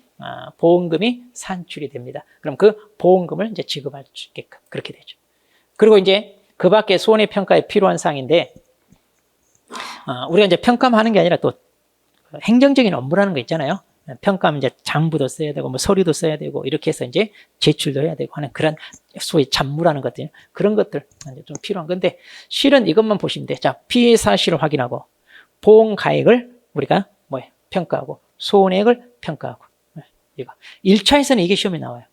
보험금이 산출이 됩니다. 그럼 그 보험금을 이제 지급할 수 있게끔 그렇게 되죠. 그리고 이제 그 밖에 손해평가에 필요한 사항인데, 우리가 이제 평가하는 게 아니라 또 행정적인 업무라는 거 있잖아요. 평가하면 이제 장부도 써야 되고, 뭐 서류도 써야 되고, 이렇게 해서 이제 제출도 해야 되고 하는 그런 소위 잡무라는 것들, 그런 것들 이제 좀 필요한 건데, 실은 이것만 보시면 돼. 자, 피해 사실을 확인하고, 보험 가액을 우리가 뭐예요? 평가하고 손해액을 평가하고. 이거 1차에서는 이게 시험에 나와요.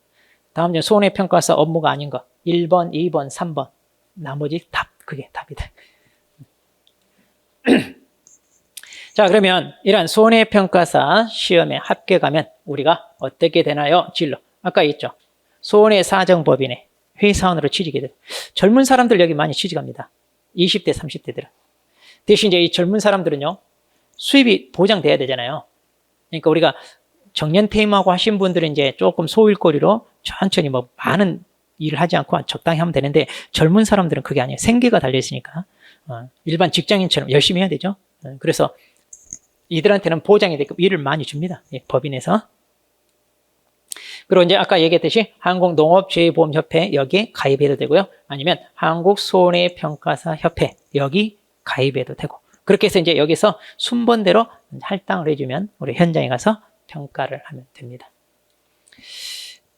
다음 중 손해평가사 업무가 아닌 거 1번, 2번, 3번 나머지 답, 그게 답이다. 자, 그러면 이러한 손해평가사 시험에 합격하면 우리가 어떻게 되나요? 진로. 아까 있죠. 손해사정법인에 회사원으로 취직이 돼. 젊은 사람들 여기 많이 취직합니다. 20대, 30대들은. 대신 이제 이 젊은 사람들은요, 수입이 보장돼야 되잖아요. 그러니까 우리가 정년퇴임하고 하신 분들은 이제 조금 소일거리로 천천히 뭐 많은 일을 하지 않고 적당히 하면 되는데 젊은 사람들은 그게 아니에요. 생계가 달려있으니까. 일반 직장인처럼 열심히 해야 되죠. 그래서 이들한테는 보장이 되고 일을 많이 줍니다. 예, 법인에서. 그리고 이제 아까 얘기했듯이 한국농업재해보험협회 여기에 가입해도 되고요. 아니면 한국손해평가사협회 여기 가입해도 되고. 그렇게 해서 이제 여기서 순번대로 할당을 해주면 우리 현장에 가서 평가를 하면 됩니다.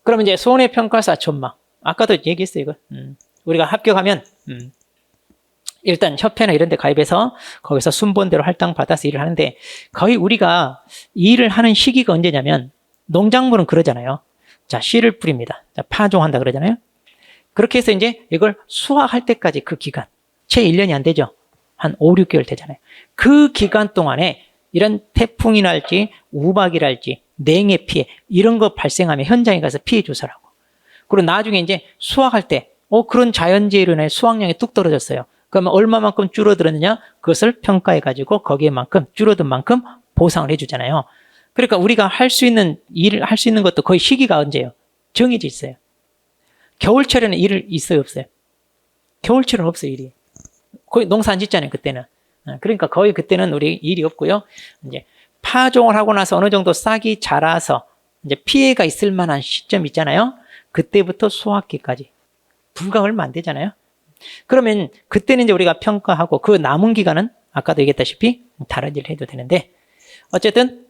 그럼 이제 손해평가사 전망. 아까도 얘기했어요, 이거. 우리가 합격하면, 일단 협회나 이런 데 가입해서 거기서 순번대로 할당받아서 일을 하는데 거의 우리가 일을 하는 시기가 언제냐면 농작물은 그러잖아요. 자, 씨를 뿌립니다. 자, 파종한다 그러잖아요. 그렇게 해서 이제 이걸 수확할 때까지 그 기간, 채 1년이 안 되죠. 한 5, 6개월 되잖아요. 그 기간 동안에 이런 태풍이랄지 우박이랄지 냉해 피해 이런 거 발생하면 현장에 가서 피해 조사를 하고 그리고 나중에 이제 수확할 때 그런 자연재해로 인해 수확량이 뚝 떨어졌어요. 그러면 얼마만큼 줄어들었느냐 그것을 평가해 가지고 거기에만큼 줄어든 만큼 보상을 해주잖아요. 그러니까 우리가 할 수 있는 일을 할 수 있는 것도 거의 시기가 언제예요? 정해져 있어요. 겨울철에는 일을 있어요, 없어요? 겨울철은 없어요, 일이. 거의 농사 안 짓잖아요, 그때는. 그러니까 거의 그때는 우리 일이 없고요. 이제 파종을 하고 나서 어느 정도 싹이 자라서 이제 피해가 있을 만한 시점 있잖아요. 그때부터 수확기까지 불과 얼마 안 되잖아요. 그러면 그때는 이제 우리가 평가하고 그 남은 기간은 아까도 얘기했다시피 다른 일을 해도 되는데 어쨌든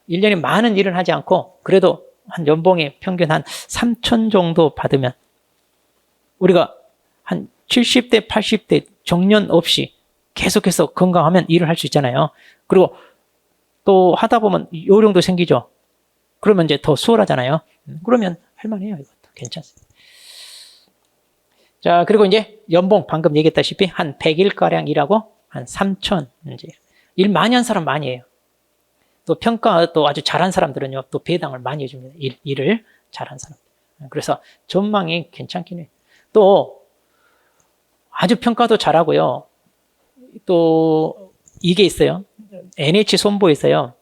1년에 많은 일을 하지 않고 그래도 한 연봉이 평균 한 3천 정도 받으면 우리가 한 70대, 80대 정년 없이 계속해서 건강하면 일을 할 수 있잖아요. 그리고 또 하다 보면 요령도 생기죠. 그러면 이제 더 수월하잖아요. 그러면 할만해요. 이것도 괜찮습니다. 자, 그리고 이제 연봉 방금 얘기했다시피 한 100일가량 일하고 한 3천 이제 일 많이 한 사람 많이 해요. 또 평가 또 아주 잘한 사람들은요 또 배당을 많이 해줍니다. 일을 잘한 사람. 그래서 전망이 괜찮긴 해요. 또 아주 평가도 잘하고요. 또 이게 있어요. NH 손보에 있어요.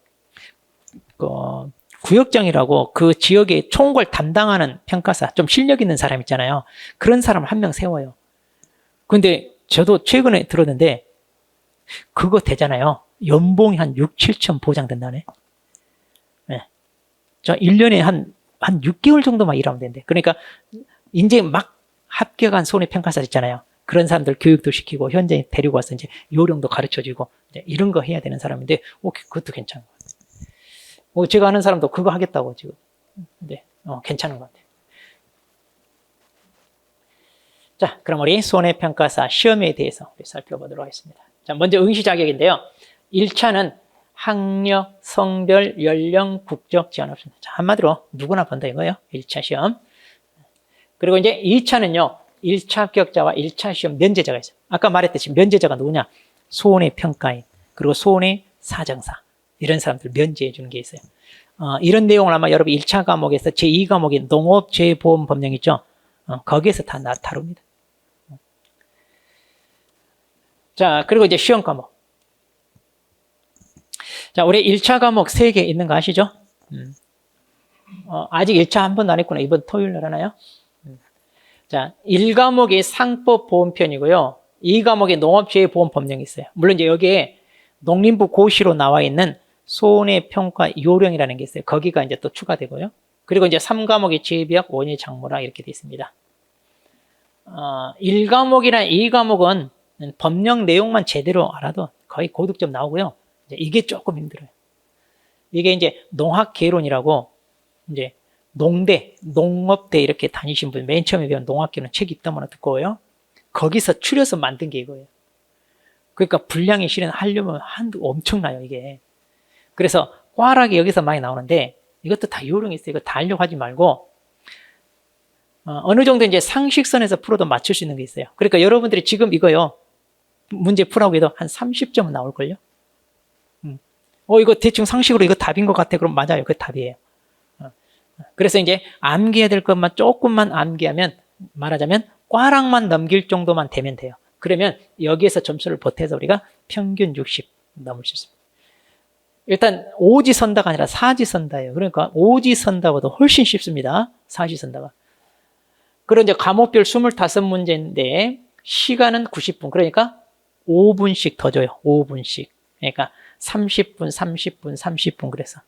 구역장이라고 그 지역의 총괄 담당하는 평가사, 좀 실력 있는 사람 있잖아요. 그런 사람 한 명 세워요. 근데 저도 최근에 들었는데 그거 되잖아요. 연봉이 한 6, 7천 보장된다네. 네. 저 1년에 한 6개월 정도만 일하면 된대. 그러니까 이제 막 합격한 손해평가사 있잖아요. 그런 사람들 교육도 시키고 현장에 데리고 와서 이제 요령도 가르쳐주고 이런 거 해야 되는 사람인데 그것도 괜찮은 것 같아요. 제가 아는 사람도 그거 하겠다고 지금. 근데 괜찮은 것 같아요. 자, 그럼 우리 손해평가사 시험에 대해서 우리 살펴보도록 하겠습니다. 자, 먼저 응시 자격인데요. 1차는 학력, 성별, 연령, 국적 제한 없습니다. 자, 한마디로 누구나 본다 이거예요. 1차 시험. 그리고 이제 2차는요. 1차 합격자와 1차 시험 면제자가 있어요. 아까 말했듯이 면제자가 누구냐? 손해평가인, 그리고 손해사정사. 이런 사람들 면제해 주는 게 있어요. 이런 내용을 아마 여러분 1차 과목에서 제2과목인 농업재해보험법령 있죠? 거기에서 다 다룹니다. 자, 그리고 이제 시험 과목. 자, 우리 1차 과목 3개 있는 거 아시죠? 아직 1차 한 번도 안 했구나. 이번 토요일 날 하나요? 자, 1과목이 상법보험편이고요. 2과목이 농업재해보험법령이 있어요. 물론 이제 여기에 농림부 고시로 나와 있는 손해평가 요령이라는 게 있어요. 거기가 이제 또 추가되고요. 그리고 이제 3과목이 재배학, 원예, 작물학 이렇게 되어 있습니다. 1과목이나 2과목은 법령 내용만 제대로 알아도 거의 고득점 나오고요. 이제 이게 조금 힘들어요. 이게 이제 농학개론이라고 이제 농대, 농업대 이렇게 다니신 분, 맨 처음에 배운 농학개론 책 있다면 두꺼워요. 거기서 추려서 만든 게 이거예요. 그러니까 분량이 실은 하려면 한도 엄청나요, 이게. 그래서 꽈락이 여기서 많이 나오는데 이것도 다 요령이 있어요. 이거 다 하려고 하지 말고 어느 정도 이제 상식선에서 풀어도 맞출 수 있는 게 있어요. 그러니까 여러분들이 지금 이거요. 문제 풀라고 해도 한 30점은 나올걸요. 이거 대충 상식으로 이거 답인 것 같아. 그럼 맞아요. 그 답이에요. 그래서 이제 암기해야 될 것만 조금만 암기하면 말하자면 꽈락만 넘길 정도만 되면 돼요. 그러면 여기에서 점수를 보태서 우리가 평균 60 넘을 수 있습니다. 일단 오지선다가 아니라 사지선다예요. 그러니까 오지선다보다 훨씬 쉽습니다. 사지선다가. 그런 이제 과목별 25문제인데 시간은 90분. 그러니까 5분씩 더 줘요. 5분씩. 그러니까 30분, 30분, 30분 그래서.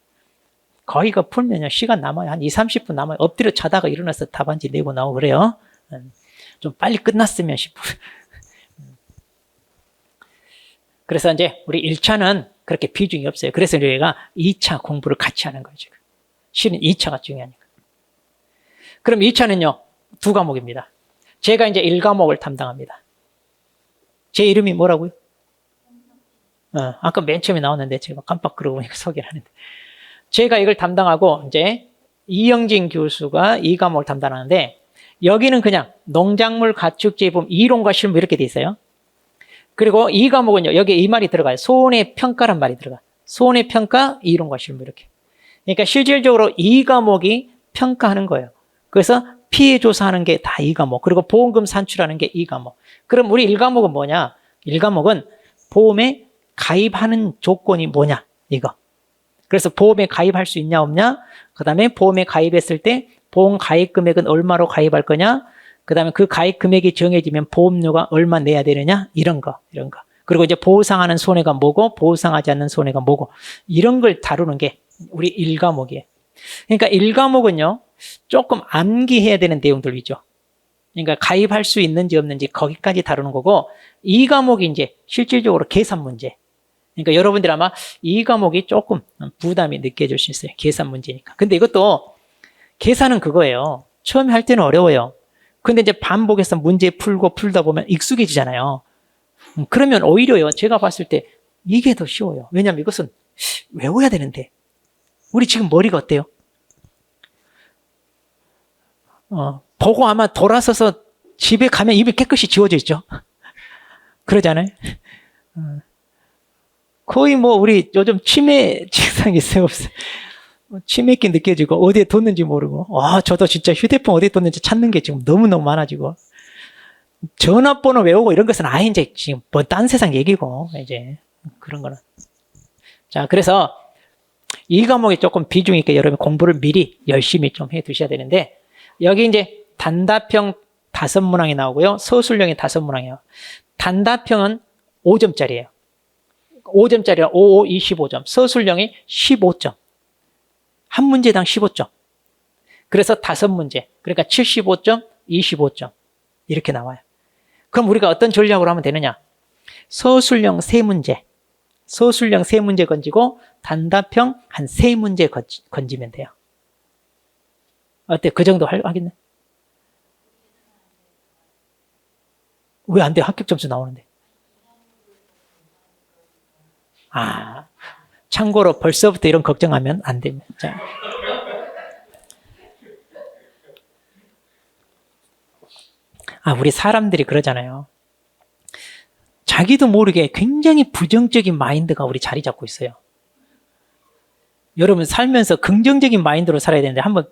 거의 그 풀면요. 시간 남아요. 한 2, 30분 남아요. 엎드려 자다가 일어나서 답안지 내고 나오고 그래요. 좀 빨리 끝났으면 싶어요. 그래서 이제 우리 1차는 그렇게 비중이 없어요. 그래서 우리가 2차 공부를 같이 하는 거예요. 지금. 실은 2차가 중요하니까. 그럼 2차는요. 2과목입니다. 제가 이제 1과목을 담당합니다. 제 이름이 뭐라고요? 아까 맨 처음에 나왔는데 제가 깜빡 그러고 보니까 소개를 하는데. 제가 이걸 담당하고 이제 이영진 교수가 2과목을 담당하는데 여기는 그냥 농작물 가축재보험 이론과 실무 이렇게 돼 있어요. 그리고 2과목은요. 여기에 이 말이 들어가요. 손해평가란 말이 들어가. 손해평가, 이론과 실무 이렇게. 그러니까 실질적으로 2과목이 평가하는 거예요. 그래서 피해 조사하는 게 다 2과목. 그리고 보험금 산출하는 게 2과목. 그럼 우리 1과목은 뭐냐? 1과목은 보험에 가입하는 조건이 뭐냐? 이거. 그래서 보험에 가입할 수 있냐 없냐? 그 다음에 보험에 가입했을 때 보험 가입 금액은 얼마로 가입할 거냐? 그 다음에 그 가입 금액이 정해지면 보험료가 얼마 내야 되느냐? 이런 거. 그리고 이제 보상하는 손해가 뭐고 보상하지 않는 손해가 뭐고 이런 걸 다루는 게 우리 1과목이에요. 그러니까 1과목은요. 조금 암기해야 되는 내용들 위주. 그러니까 가입할 수 있는지 없는지 거기까지 다루는 거고 2과목이 이제 실질적으로 계산 문제. 그러니까 여러분들 아마 2과목이 조금 부담이 느껴질 수 있어요. 계산 문제니까. 근데 이것도 계산은 그거예요. 처음에 할 때는 어려워요. 근데 이제 반복해서 문제 풀다 보면 익숙해지잖아요. 그러면 오히려요. 제가 봤을 때 이게 더 쉬워요. 왜냐하면 이것은 외워야 되는데. 우리 지금 머리가 어때요? 보고 아마 돌아서서 집에 가면 입이 깨끗이 지워져 있죠. 그러잖아요. 거의 뭐 우리 요즘 치매 증상이 있어요, 없어요? 치매기 느껴지고 어디에 뒀는지 모르고 저도 진짜 휴대폰 어디에 뒀는지 찾는 게 지금 너무너무 많아지고 전화번호 외우고 이런 것은 아예 이제 지금 뭐 딴 세상 얘기고 이제 그런 거는 자 그래서 이 과목이 조금 비중 있게 여러분 공부를 미리 열심히 좀 해 두셔야 되는데 여기 이제 단답형 5문항이 나오고요 서술형이 5문항이에요. 단답형은 5점짜리예요. 5점짜리라 5, 25점 서술형이 15점 한 문제당 15점. 그래서 5문제. 그러니까 75점, 25점. 이렇게 나와요. 그럼 우리가 어떤 전략으로 하면 되느냐? 서술형 3문제. 서술형 3문제 건지고 단답형 한 3문제 건지면 돼요. 어때? 그 정도 하겠네? 왜 안 돼요? 합격 점수 나오는데. 참고로 벌써부터 이런 걱정하면 안 됩니다. 자. 우리 사람들이 그러잖아요. 자기도 모르게 굉장히 부정적인 마인드가 우리 자리 잡고 있어요. 여러분 살면서 긍정적인 마인드로 살아야 되는데 한번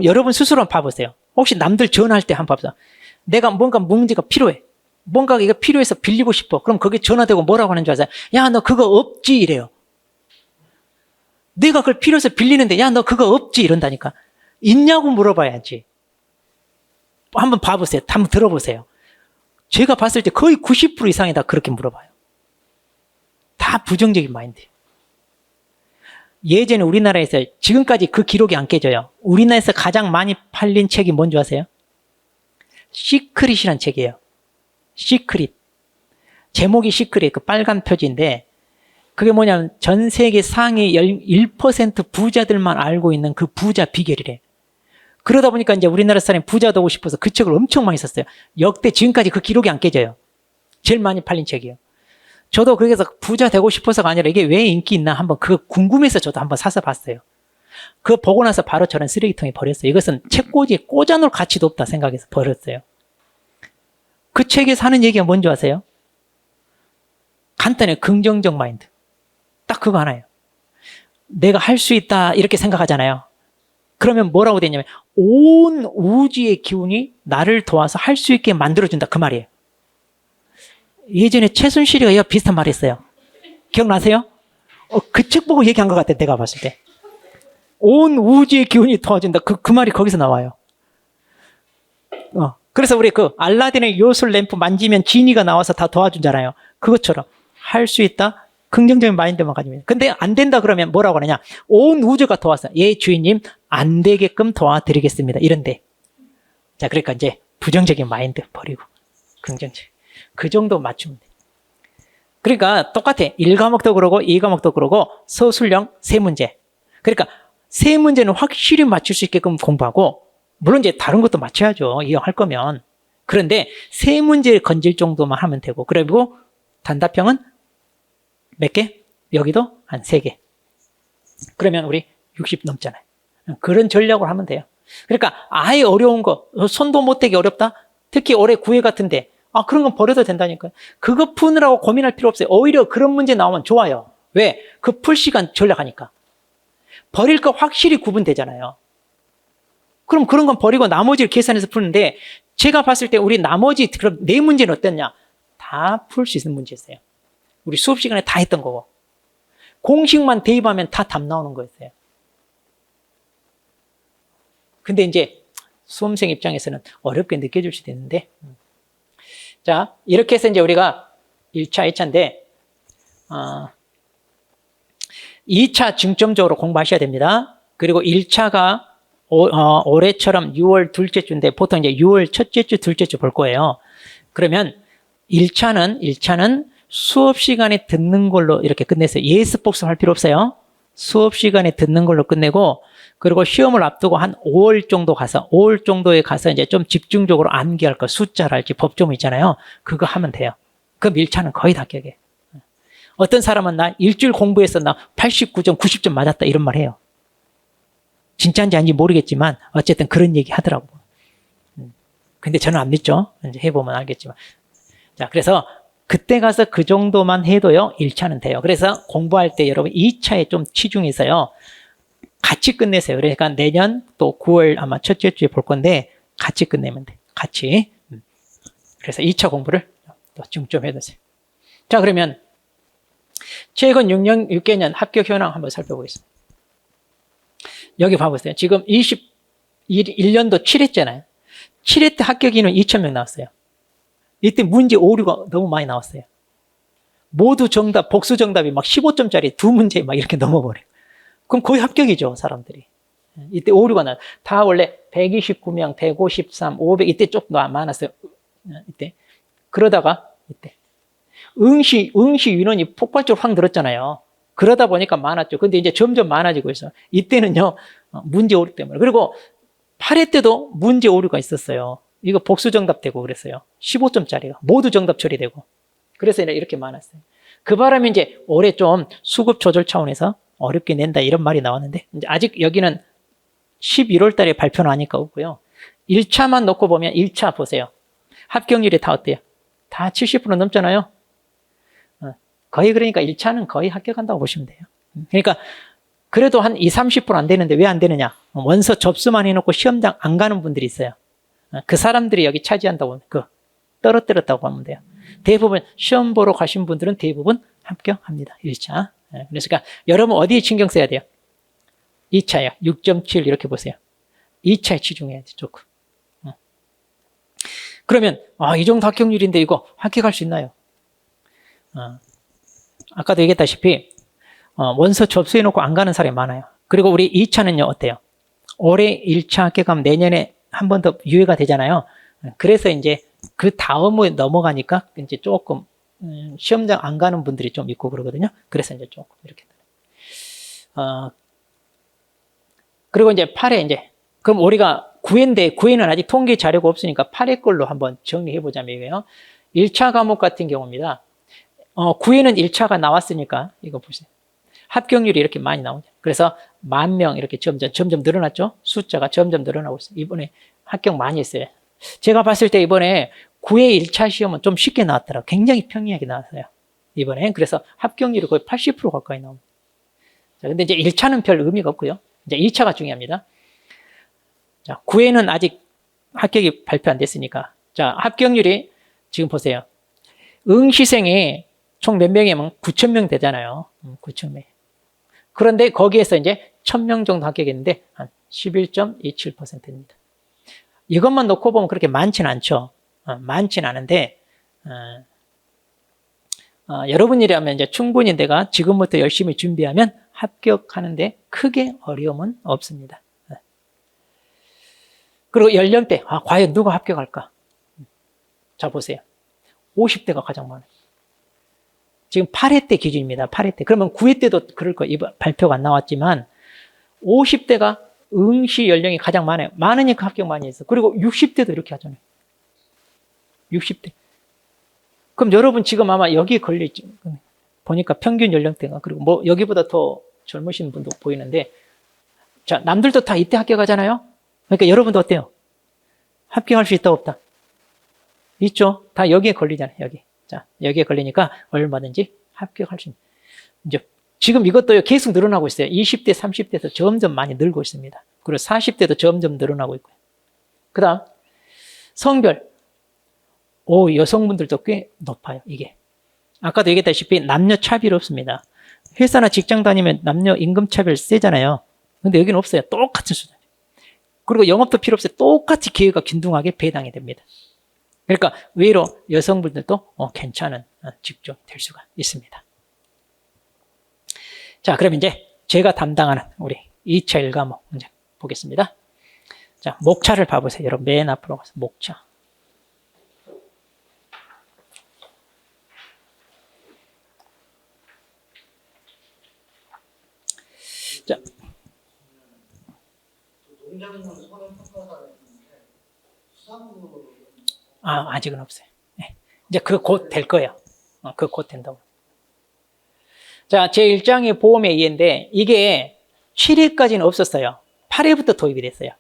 여러분 스스로 한번 봐보세요. 혹시 남들 전화할 때 한번 봐보세요. 내가 뭔가 문제가 필요해. 뭔가 이거 필요해서 빌리고 싶어. 그럼 거기 전화되고 뭐라고 하는 줄 아세요? 야, 너 그거 없지? 이래요. 내가 그걸 필요해서 빌리는데 야, 너 그거 없지? 이런다니까. 있냐고 물어봐야지. 한번 봐보세요. 한번 들어보세요. 제가 봤을 때 거의 90% 이상이 다 그렇게 물어봐요. 다 부정적인 마인드예요. 예전에 우리나라에서 지금까지 그 기록이 안 깨져요. 우리나라에서 가장 많이 팔린 책이 뭔지 아세요? 시크릿이라는 책이에요. 시크릿. 제목이 시크릿, 그 빨간 표지인데 그게 뭐냐면 전 세계 상위 1% 부자들만 알고 있는 그 부자 비결이래. 그러다 보니까 이제 우리나라 사람이 부자 되고 싶어서 그 책을 엄청 많이 썼어요. 역대 지금까지 그 기록이 안 깨져요. 제일 많이 팔린 책이에요. 저도 그래서 부자 되고 싶어서가 아니라 이게 왜 인기 있나 한번 그거 궁금해서 저도 한번 사서 봤어요. 그거 보고 나서 바로 저는 쓰레기통에 버렸어요. 이것은 책꽂이에 꽂아놓을 가치도 없다 생각해서 버렸어요. 그 책에서 하는 얘기가 뭔지 아세요? 간단해. 긍정적 마인드. 딱 그거 하나예요. 내가 할 수 있다 이렇게 생각하잖아요. 그러면 뭐라고 되냐면 온 우주의 기운이 나를 도와서 할 수 있게 만들어준다 그 말이에요. 예전에 최순실이가 이거 비슷한 말 했어요. 기억나세요? 그 책 보고 얘기한 것 같아 내가 봤을 때. 온 우주의 기운이 도와준다 그 말이 거기서 나와요. 그래서 우리 그 알라딘의 요술 램프 만지면 지니가 나와서 다 도와주잖아요. 그것처럼 할 수 있다 긍정적인 마인드만 가지면. 근데 안 된다 그러면 뭐라고 하느냐? 온 우주가 도와서 예 주인님 안 되게끔 도와드리겠습니다. 이런데 자 그러니까 이제 부정적인 마인드 버리고 긍정적 그 정도 맞추면 돼. 그러니까 똑같아. 1과목도 그러고 2과목도 그러고 서술형 3문제. 그러니까 3문제는 확실히 맞출 수 있게끔 공부하고 물론 이제 다른 것도 맞춰야죠. 이왕할 거면. 그런데 3문제 건질 정도만 하면 되고 그리고 단답형은 몇 개? 여기도 한 3개. 그러면 우리 60 넘잖아요. 그런 전략으로 하면 돼요. 그러니까 아예 어려운 거, 손도 못 대기 어렵다? 특히 올해 9회 같은데 그런 건 버려도 된다니까요. 그거 푸느라고 고민할 필요 없어요. 오히려 그런 문제 나오면 좋아요. 왜? 그 풀 시간 전략하니까. 버릴 거 확실히 구분되잖아요. 그럼 그런 건 버리고 나머지를 계산해서 푸는데 제가 봤을 때 우리 나머지 그럼 4문제는 어땠냐? 다 풀 수 있는 문제였어요. 우리 수업 시간에 다 했던 거고. 공식만 대입하면 다 답 나오는 거였어요. 근데 이제 수험생 입장에서는 어렵게 느껴질 수도 있는데. 자, 이렇게 해서 이제 우리가 1차, 2차인데, 2차 중점적으로 공부하셔야 됩니다. 그리고 1차가 올해처럼 6월 둘째 주인데 보통 이제 6월 첫째 주, 둘째 주 볼 거예요. 그러면 1차는 수업 시간에 듣는 걸로 이렇게 끝냈어요. 예습 복습할 필요 없어요. 수업 시간에 듣는 걸로 끝내고 그리고 시험을 앞두고 한 5월 정도에 가서 이제 좀 집중적으로 암기할 거 숫자랄지 법조문 있잖아요. 그거 하면 돼요. 그럼 1차는 거의 다 합격해. 어떤 사람은 나 일주일 공부해서 나 89점, 90점 맞았다 이런 말 해요. 진짜인지 아닌지 모르겠지만 어쨌든 그런 얘기 하더라고. 근데 저는 안 믿죠. 이제 해보면 알겠지만. 자, 그래서 그때 가서 그 정도만 해도요, 1차는 돼요. 그래서 공부할 때 여러분 2차에 좀 치중해서요, 같이 끝내세요. 그러니까 내년 또 9월 아마 첫째 주에 볼 건데, 같이 끝내면 돼. 같이. 그래서 2차 공부를 또 중점해 두세요. 자, 그러면 최근 6개년 합격 현황 한번 살펴보겠습니다. 여기 봐보세요. 지금 21년도 7회잖아요. 7회 때 합격 인원 2,000명 나왔어요. 이때 문제 오류가 너무 많이 나왔어요. 모두 정답, 복수 정답이 막 15점짜리 두 문제 막 이렇게 넘어버려요. 그럼 거의 합격이죠, 사람들이. 이때 오류가 나요. 다 원래 129명, 153, 500, 이때 조금 더 많았어요. 이때. 그러다가, 이때. 응시 인원이 폭발적으로 확 늘었잖아요. 그러다 보니까 많았죠. 근데 이제 점점 많아지고 있어요. 이때는요, 문제 오류 때문에. 그리고 8회 때도 문제 오류가 있었어요. 이거 복수 정답 되고 그랬어요. 15점짜리가. 모두 정답 처리되고. 그래서 이렇게 많았어요. 그 바람에 이제 올해 좀 수급 조절 차원에서 어렵게 낸다 이런 말이 나왔는데, 이제 아직 여기는 11월 달에 발표는 하니까 없고요. 1차만 놓고 보면 1차 보세요. 합격률이 다 어때요? 다 70% 넘잖아요. 거의 그러니까 1차는 거의 합격한다고 보시면 돼요. 그러니까 그래도 한 20, 30% 안 되는데 왜 안 되느냐? 원서 접수만 해놓고 시험장 안 가는 분들이 있어요. 그 사람들이 여기 차지한다고, 떨어뜨렸다고 하면 돼요. 대부분 시험 보러 가신 분들은 대부분 합격합니다. 1차. 그러니까 여러분 어디에 신경 써야 돼요? 2차요. 6.7 이렇게 보세요. 2차에 치중해야 돼, 조금. 그러면 이 정도 합격률인데 이거 합격할 수 있나요? 아까도 얘기했다시피 원서 접수해놓고 안 가는 사람이 많아요. 그리고 우리 2차는요 어때요? 올해 1차 합격하면 내년에 한 번 더 유예가 되잖아요. 그래서 이제 그 다음에 넘어가니까 이제 조금 시험장 안 가는 분들이 좀 있고 그러거든요. 그래서 이제 조금 이렇게. 그리고 이제 8회 이제 그럼 우리가 9회인데 9회는 아직 통계 자료가 없으니까 8회 걸로 한번 정리해 보자면 이게요. 1차 과목 같은 경우입니다. 9회는 1차가 나왔으니까 이거 보세요. 합격률이 이렇게 많이 나오죠. 그래서 10,000명 이렇게 점점 늘어났죠. 숫자가 점점 늘어나고 있어요. 이번에 합격 많이 했어요. 제가 봤을 때 이번에 9회 1차 시험은 좀 쉽게 나왔더라고요. 굉장히 평이하게 나왔어요. 이번에. 그래서 합격률이 거의 80% 가까이 나옵니다. 자, 근데 이제 1차는 별 의미가 없고요. 이제 2차가 중요합니다. 자, 9회는 아직 합격이 발표 안 됐으니까. 자, 합격률이 지금 보세요. 응시생이 총 몇 명이면 9,000명 되잖아요. 9,000명. 그런데 거기에서 이제 1,000명 정도 합격했는데 한 11.27%입니다. 이것만 놓고 보면 그렇게 많지는 않죠. 많지는 않은데 여러분이라면 이제 충분히 내가 지금부터 열심히 준비하면 합격하는데 크게 어려움은 없습니다. 그리고 연령대, 과연 누가 합격할까? 자, 보세요. 50대가 가장 많아요. 지금 8회 때 기준입니다. 8회 때. 그러면 9회 때도 그럴 거예요. 이번 발표가 안 나왔지만 50대가 응시 연령이 가장 많아요. 많으니까 합격 많이 했어. 그리고 60대도 이렇게 하잖아요. 60대. 그럼 여러분 지금 아마 여기에 걸려있죠. 보니까 평균 연령대가, 그리고 뭐 여기보다 더 젊으신 분도 보이는데, 자, 남들도 다 이때 합격하잖아요? 그러니까 여러분도 어때요? 합격할 수 있다, 없다? 있죠? 다 여기에 걸리잖아요, 여기. 자, 여기에 걸리니까 얼마든지 합격할 수 있는. 이제 지금 이것도 계속 늘어나고 있어요. 20대, 30대에서 점점 많이 늘고 있습니다. 그리고 40대도 점점 늘어나고 있고요. 그 다음, 성별. 여성분들도 꽤 높아요, 이게. 아까도 얘기했다시피 남녀 차별 없습니다. 회사나 직장 다니면 남녀 임금 차별 세잖아요. 근데 여기는 없어요. 똑같은 수준. 그리고 영업도 필요 없어요. 똑같이 기회가 균등하게 배당이 됩니다. 그러니까 의외로 여성분들도 괜찮은 직종 될 수가 있습니다. 자, 그럼 이제 제가 담당하는 우리 2차 1과목 문제 보겠습니다. 자, 목차를 봐보세요. 여러분 맨 앞으로 가서 목차. 자, 아직은 없어요. 네. 이제 그 곧 될 거예요. 그 곧 된다고. 자, 제 1장의 보험의 이해인데 이게 7회까지는 없었어요. 8회부터 도입이 됐어요.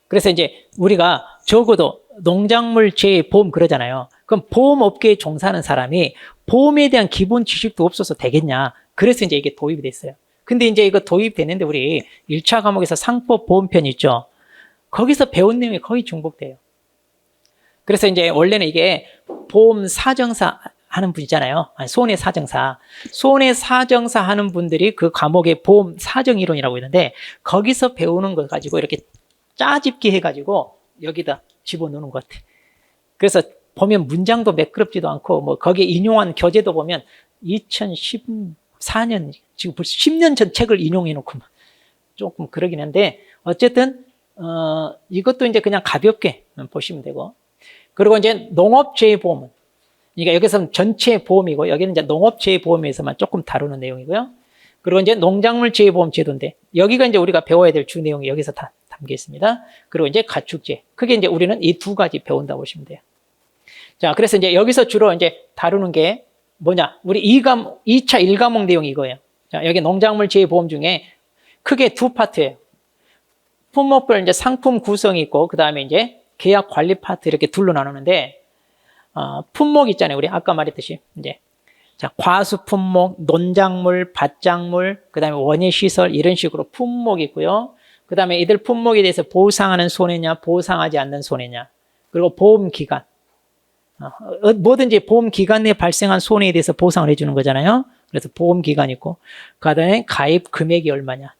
그래서 이제 우리가 적어도 농작물 재보험 그러잖아요. 그럼 보험업계에 종사하는 사람이 보험에 대한 기본 지식도 없어서 되겠냐. 그래서 이제 이게 도입이 됐어요. 근데 이제 이거 도입되는데 우리 1차 과목에서 상법 보험편 있죠. 거기서 배운 내용이 거의 중복돼요. 그래서 이제 원래는 이게 보험 사정사 하는 분 있잖아요. 손해사정사. 손해사정사 하는 분들이 그 과목의 보험 사정이론이라고 있는데 거기서 배우는 걸 가지고 이렇게 짜집기 해가지고 여기다 집어넣는 것 같아. 그래서 보면 문장도 매끄럽지도 않고 뭐 거기에 인용한 교재도 보면 2014년 지금 벌써 10년 전 책을 인용해 놓고 조금 그러긴 한데 어쨌든 이것도 이제 그냥 가볍게 보시면 되고. 그리고 이제 농업재해보험은 그러니까 여기서는 전체 보험이고 여기는 이제 농업재해보험에서만 조금 다루는 내용이고요. 그리고 이제 농작물재해보험 제도인데 여기가 이제 우리가 배워야 될 주 내용이 여기서 다 담겨 있습니다. 그리고 이제 가축재. 그게 이제 우리는 이 두 가지 배운다고 보시면 돼요. 자, 그래서 이제 여기서 주로 이제 다루는 게 뭐냐? 우리 2차 1과목 내용이 이거예요. 자, 여기 농작물재해보험 중에 크게 두 파트예요. 품목별 이제 상품 구성이 있고 그 다음에 이제 계약 관리 파트 이렇게 둘로 나누는데 품목 있잖아요. 우리 아까 말했듯이 이제 자, 과수 품목, 논작물, 밭작물, 그다음에 원예 시설 이런 식으로 품목이 있고요. 그다음에 이들 품목에 대해서 보상하는 손해냐, 보상하지 않는 손해냐. 그리고 보험 기간. 뭐든지 보험 기간 내에 발생한 손해에 대해서 보상을 해 주는 거잖아요. 그래서 보험 기간이 있고 그다음에 가입 금액이 얼마냐.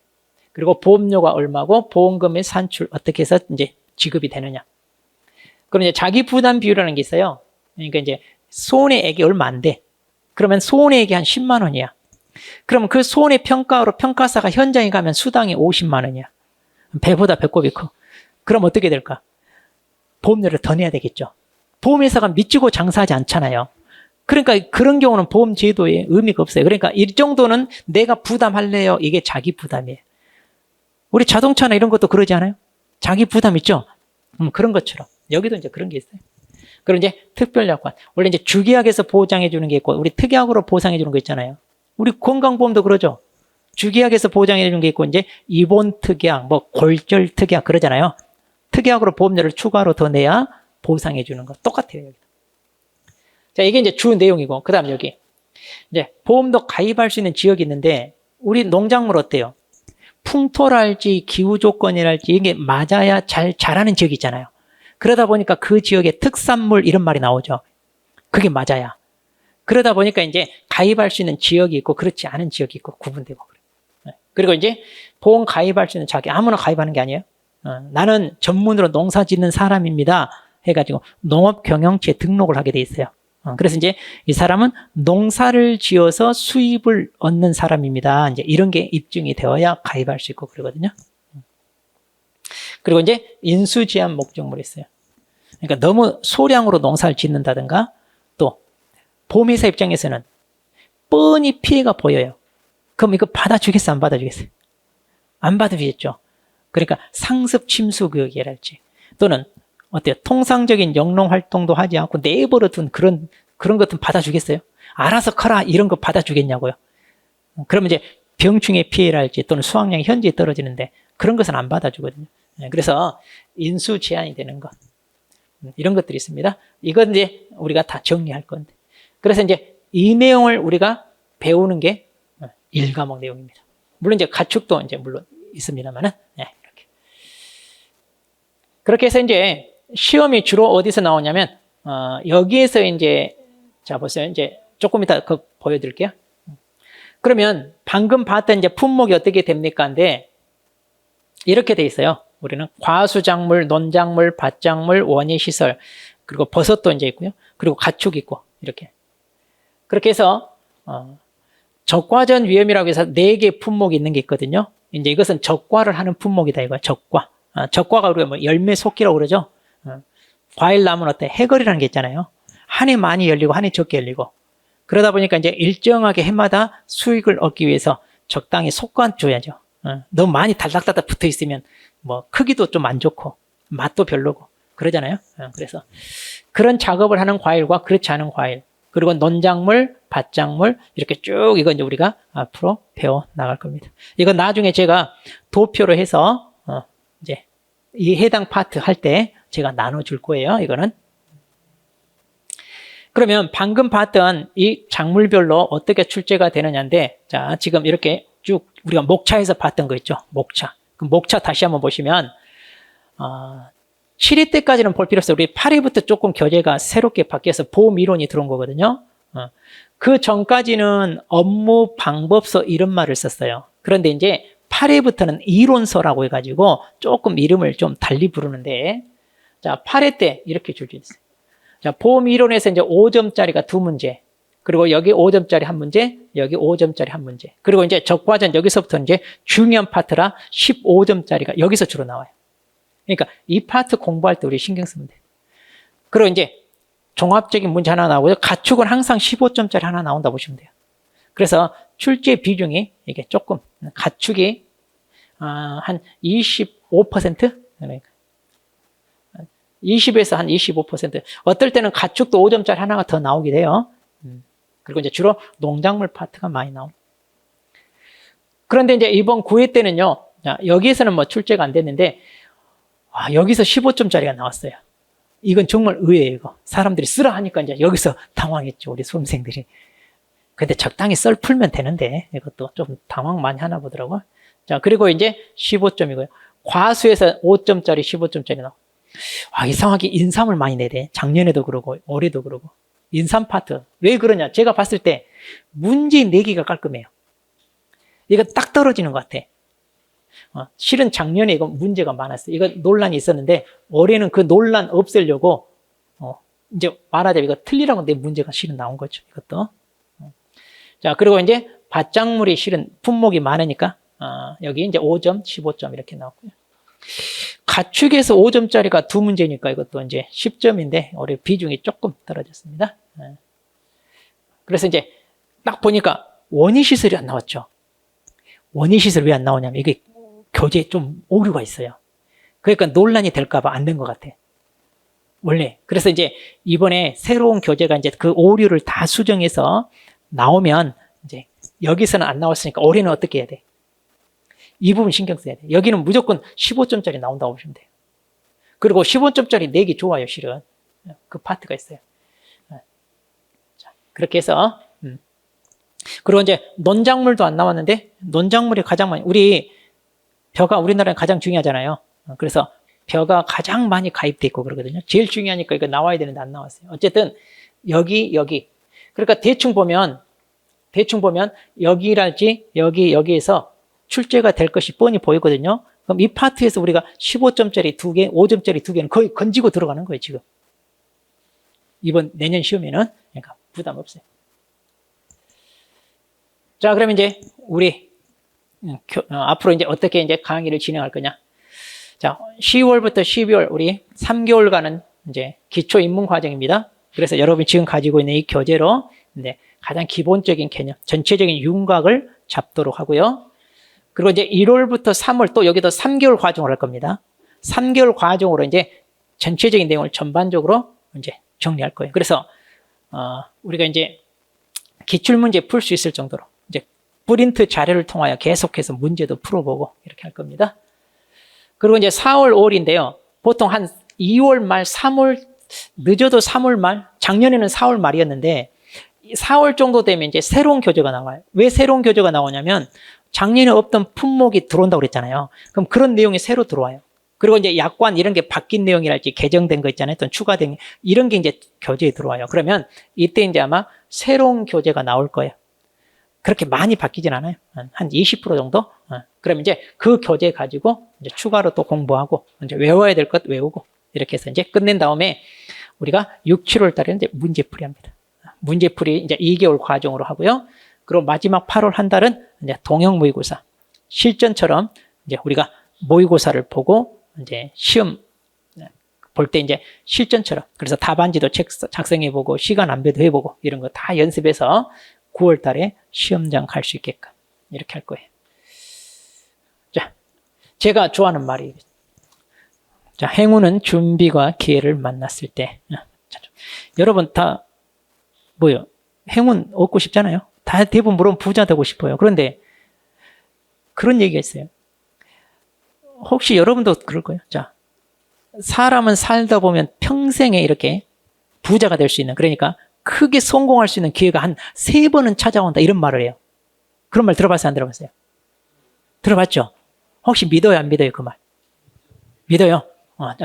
그리고 보험료가 얼마고 보험금의 산출 어떻게 해서 이제 지급이 되느냐. 그럼 이제 자기 부담 비율이라는 게 있어요. 그러니까 이제 손해액이 얼마 안 돼. 그러면 손해액이 한 10만 원이야. 그러면 그 손해 평가로 평가사가 현장에 가면 수당이 50만 원이야. 배보다 배꼽이 커. 그럼 어떻게 될까? 보험료를 더 내야 되겠죠. 보험회사가 믿지고 장사하지 않잖아요. 그러니까 그런 경우는 보험 제도에 의미가 없어요. 그러니까 이 정도는 내가 부담할래요. 이게 자기 부담이에요. 우리 자동차나 이런 것도 그러지 않아요? 자기 부담 있죠? 그런 것처럼. 여기도 이제 그런 게 있어요. 그리고 이제 특별약관. 원래 이제 주계약에서 보장해 주는 게 있고, 우리 특약으로 보상해 주는 거 있잖아요. 우리 건강보험도 그러죠. 주계약에서 보장해 주는 게 있고, 이제 입원 특약, 뭐 골절 특약 그러잖아요. 특약으로 보험료를 추가로 더 내야 보상해 주는 거 똑같아요. 여기. 자, 이게 이제 주 내용이고, 그 다음 여기. 이제 보험도 가입할 수 있는 지역이 있는데, 우리 농작물 어때요? 풍토랄지 기후 조건이랄지 이게 맞아야 잘 자라는 지역이 있잖아요. 그러다 보니까 그 지역의 특산물 이런 말이 나오죠. 그게 맞아야. 그러다 보니까 이제 가입할 수 있는 지역이 있고 그렇지 않은 지역이 있고 구분되고 그래요. 그리고 이제 보험 가입할 수 있는 자기 아무나 가입하는 게 아니에요. 나는 전문으로 농사 짓는 사람입니다. 해가지고 농업경영체에 등록을 하게 돼 있어요. 그래서 이제 이 사람은 농사를 지어서 수입을 얻는 사람입니다. 이제 이런 게 입증이 되어야 가입할 수 있고 그러거든요. 그리고 이제 인수제한 목적물이 있어요. 그러니까 너무 소량으로 농사를 짓는다든가 또 보험회사 입장에서는 뻔히 피해가 보여요. 그럼 이거 받아주겠어, 안 받아주겠어요? 안 받아주겠죠. 그러니까 상습 침수 구역이랄지 또는 어때요? 통상적인 영농 활동도 하지 않고 내버려 둔 그런 것은 받아주겠어요? 알아서 커라 이런 거 받아주겠냐고요. 그러면 이제 병충해 피해랄지 또는 수확량이 현저히 떨어지는데 그런 것은 안 받아주거든요. 그래서 인수 제한이 되는 것 이런 것들이 있습니다. 이건 이제 우리가 다 정리할 건데 그래서 이제 이 내용을 우리가 배우는 게 1과목 내용입니다. 물론 이제 가축도 이제 물론 있습니다만은 이렇게 그렇게 해서 이제 시험이 주로 어디서 나오냐면 여기에서 이제 자 보세요. 이제 조금 이따 그거 보여드릴게요. 그러면 방금 봤던 이제 품목이 어떻게 됩니까? 근데 이렇게 돼 있어요. 우리는 과수작물, 논작물, 밭작물, 원예시설 그리고 버섯도 이제 있고요. 그리고 가축 있고 이렇게 그렇게 해서 적과전 위험이라고 해서 4개 품목이 있는 게 있거든요. 이제 이것은 적과를 하는 품목이다 이거야. 적과. 적과가 우리가 뭐 열매 속기라고 그러죠. 과일 나무는 어때? 해걸이라는 게 있잖아요. 한 해 많이 열리고 한 해 적게 열리고 그러다 보니까 이제 일정하게 해마다 수익을 얻기 위해서 적당히 속과 줘야죠. 너무 많이 달닥달닥 붙어 있으면 뭐 크기도 좀 안 좋고 맛도 별로고 그러잖아요. 그래서 그런 작업을 하는 과일과 그렇지 않은 과일 그리고 논작물, 밭작물 이렇게 쭉 이거 이제 우리가 앞으로 배워 나갈 겁니다. 이건 나중에 제가 도표로 해서 이제 이 해당 파트 할 때 제가 나눠줄 거예요. 이거는. 그러면 방금 봤던 이 작물별로 어떻게 출제가 되느냐인데 자 지금 이렇게 쭉 우리가 목차에서 봤던 거 있죠. 목차. 그럼 목차 다시 한번 보시면 7회 때까지는 볼 필요 없어요. 우리 8회부터 조금 교재가 새롭게 바뀌어서 보험 이론이 들어온 거거든요. 그 전까지는 업무 방법서 이런 말을 썼어요. 그런데 이제 8회부터는 이론서라고 해가지고 조금 이름을 좀 달리 부르는데 자 8회 때 이렇게 출제됐어요. 자 보험 이론에서 이제 5점짜리가 2문제 그리고 여기 5점짜리 한 문제 여기 5점짜리 한 문제 그리고 이제 적과전 여기서부터 이제 중요한 파트라 15점짜리가 여기서 주로 나와요. 그러니까 이 파트 공부할 때 우리 신경 쓰면 돼요. 그리고 이제 종합적인 문제 하나 나오고요. 가축은 항상 15점짜리 하나 나온다 보시면 돼요. 그래서 출제 비중이 이게 조금 가축이 한 25%? 그러니까 20에서 한 25% 어떨 때는 가축도 5점짜리 하나가 더 나오기도 해요. 그리고 이제 주로 농작물 파트가 많이 나옵니다. 그런데 이제 이번 9회 때는요. 여기에서는 뭐 출제가 안 됐는데 여기서 15점짜리가 나왔어요. 이건 정말 의외예요. 이거. 사람들이 쓰라 하니까 이제 여기서 당황했죠. 우리 수험생들이. 근데 적당히 썰 풀면 되는데 이것도 좀 당황 많이 하나 보더라고요. 자, 그리고 이제 15점이고요. 과수에서 5점짜리, 15점짜리 나와. 이상하게 인삼을 많이 내대. 작년에도 그러고 올해도 그러고. 인삼 파트. 왜 그러냐? 제가 봤을 때 문제 내기가 깔끔해요. 이거 딱 떨어지는 것 같아. 실은 작년에 이거 문제가 많았어요. 이거 논란이 있었는데 올해는 그 논란 없애려고 이제 말하자면 이거 틀리라고 내 문제가 실은 나온 거죠. 이것도. 자, 그리고 이제 밭작물이 실은 품목이 많으니까 여기 이제 5점, 15점 이렇게 나왔고요. 가축에서 5점짜리가 2문제니까 이것도 이제 10점인데 올해 비중이 조금 떨어졌습니다. 그래서 이제 딱 보니까 원위시설이 안 나왔죠. 원위시설 왜 안 나오냐면 이게 교재에 좀 오류가 있어요. 그러니까 논란이 될까 봐 안 된 것 같아. 원래. 그래서 이제 이번에 새로운 교재가 이제 그 오류를 다 수정해서 나오면 이제 여기서는 안 나왔으니까 올해는 어떻게 해야 돼? 이 부분 신경 써야 돼. 여기는 무조건 15점짜리 나온다고 보시면 돼요. 그리고 15점짜리 내기 좋아요, 실은. 그 파트가 있어요. 자, 그렇게 해서, 그리고 이제 논작물도 안 나왔는데, 논작물이 가장 많이, 벼가 우리나라에 가장 중요하잖아요. 그래서 벼가 가장 많이 가입돼 있고 그러거든요. 제일 중요하니까 이거 나와야 되는데 안 나왔어요. 어쨌든, 여기. 그러니까 대충 보면, 여기랄지, 여기에서 출제가 될 것이 뻔히 보이거든요. 그럼 이 파트에서 우리가 15점짜리 2개, 5점짜리 2개는 거의 건지고 들어가는 거예요, 지금. 내년 시험에는. 그러니까 부담 없어요. 자, 그러면 이제 우리 앞으로 이제 어떻게 이제 강의를 진행할 거냐. 자, 10월부터 12월 우리 3개월간은 이제 기초 입문 과정입니다. 그래서 여러분이 지금 가지고 있는 이 교재로 이제 가장 기본적인 개념, 전체적인 윤곽을 잡도록 하고요. 그리고 이제 1월부터 3월 또 여기도 3개월 과정을 할 겁니다. 3개월 과정으로 이제 전체적인 내용을 전반적으로 이제 정리할 거예요. 그래서 우리가 이제 기출문제 풀 수 있을 정도로 이제 프린트 자료를 통하여 계속해서 문제도 풀어보고 이렇게 할 겁니다. 그리고 이제 4월, 5월인데요. 보통 한 2월 말, 3월, 늦어도 3월 말, 작년에는 4월 말이었는데 4월 정도 되면 이제 새로운 교재가 나와요. 왜 새로운 교재가 나오냐면 작년에 없던 품목이 들어온다고 그랬잖아요. 그럼 그런 내용이 새로 들어와요. 그리고 이제 약관 이런 게 바뀐 내용이랄지 개정된 거 있잖아요. 또 추가된 이런 게 이제 교재에 들어와요. 그러면 이때 이제 아마 새로운 교재가 나올 거예요. 그렇게 많이 바뀌진 않아요. 한 20% 정도? 그러면 이제 그 교재 가지고 이제 추가로 또 공부하고 이제 외워야 될 것 외우고 이렇게 해서 이제 끝낸 다음에 우리가 6, 7월 달에 이제 문제풀이 합니다. 문제풀이 이제 2개월 과정으로 하고요. 그리고 마지막 8월 한 달은 이제 동형 모의고사. 실전처럼 이제 우리가 모의고사를 보고 이제 시험 볼 때 이제 실전처럼 그래서 답안지도 작성해보고 시간 안배도 해보고 이런 거 다 연습해서 9월 달에 시험장 갈 수 있게끔 이렇게 할 거예요. 자, 제가 좋아하는 말이 자, 행운은 준비와 기회를 만났을 때. 여러분 다 뭐요? 행운 얻고 싶잖아요. 다 대부분 물론 부자 되고 싶어요. 그런데 그런 얘기가 있어요. 혹시 여러분도 그럴 거예요. 자, 사람은 살다 보면 평생에 이렇게 부자가 될 수 있는, 그러니까 크게 성공할 수 있는 기회가 한 3번은 찾아온다 이런 말을 해요. 그런 말 들어봤어요? 안 들어봤어요? 들어봤죠? 혹시 믿어요? 안 믿어요? 그 말? 믿어요?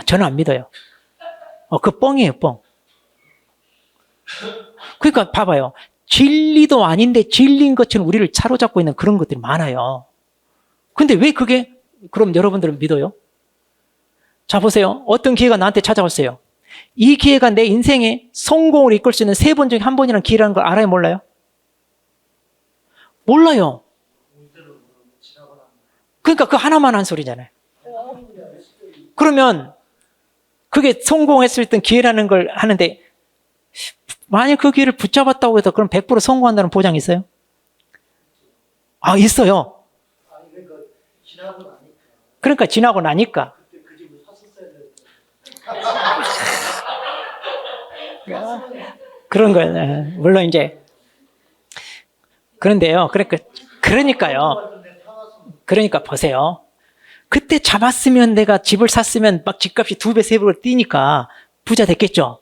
저는 안 믿어요. 그 뻥이에요, 뻥. 그러니까 봐봐요. 진리도 아닌데 진리인 것처럼 우리를 사로잡고 있는 그런 것들이 많아요. 근데 왜 그게 그럼 여러분들은 믿어요? 자, 보세요. 어떤 기회가 나한테 찾아왔어요. 이 기회가 내 인생에 성공을 이끌 수 있는 3번 중에 한 번이라는 기회라는 걸 알아요? 몰라요? 몰라요. 그러니까 그 하나만 한 소리잖아요. 그러면 그게 성공했을 때 기회라는 걸 하는데 만약 그 기회를 붙잡았다고 해서 그럼 100% 성공한다는 보장이 있어요? 있어요. 그러니까 지나고 나니까. 그런 거예요. 물론 이제 그런데요. 그러니까 보세요. 그때 잡았으면 내가 집을 샀으면 막 집값이 2배, 3배로 뛰니까 부자 됐겠죠.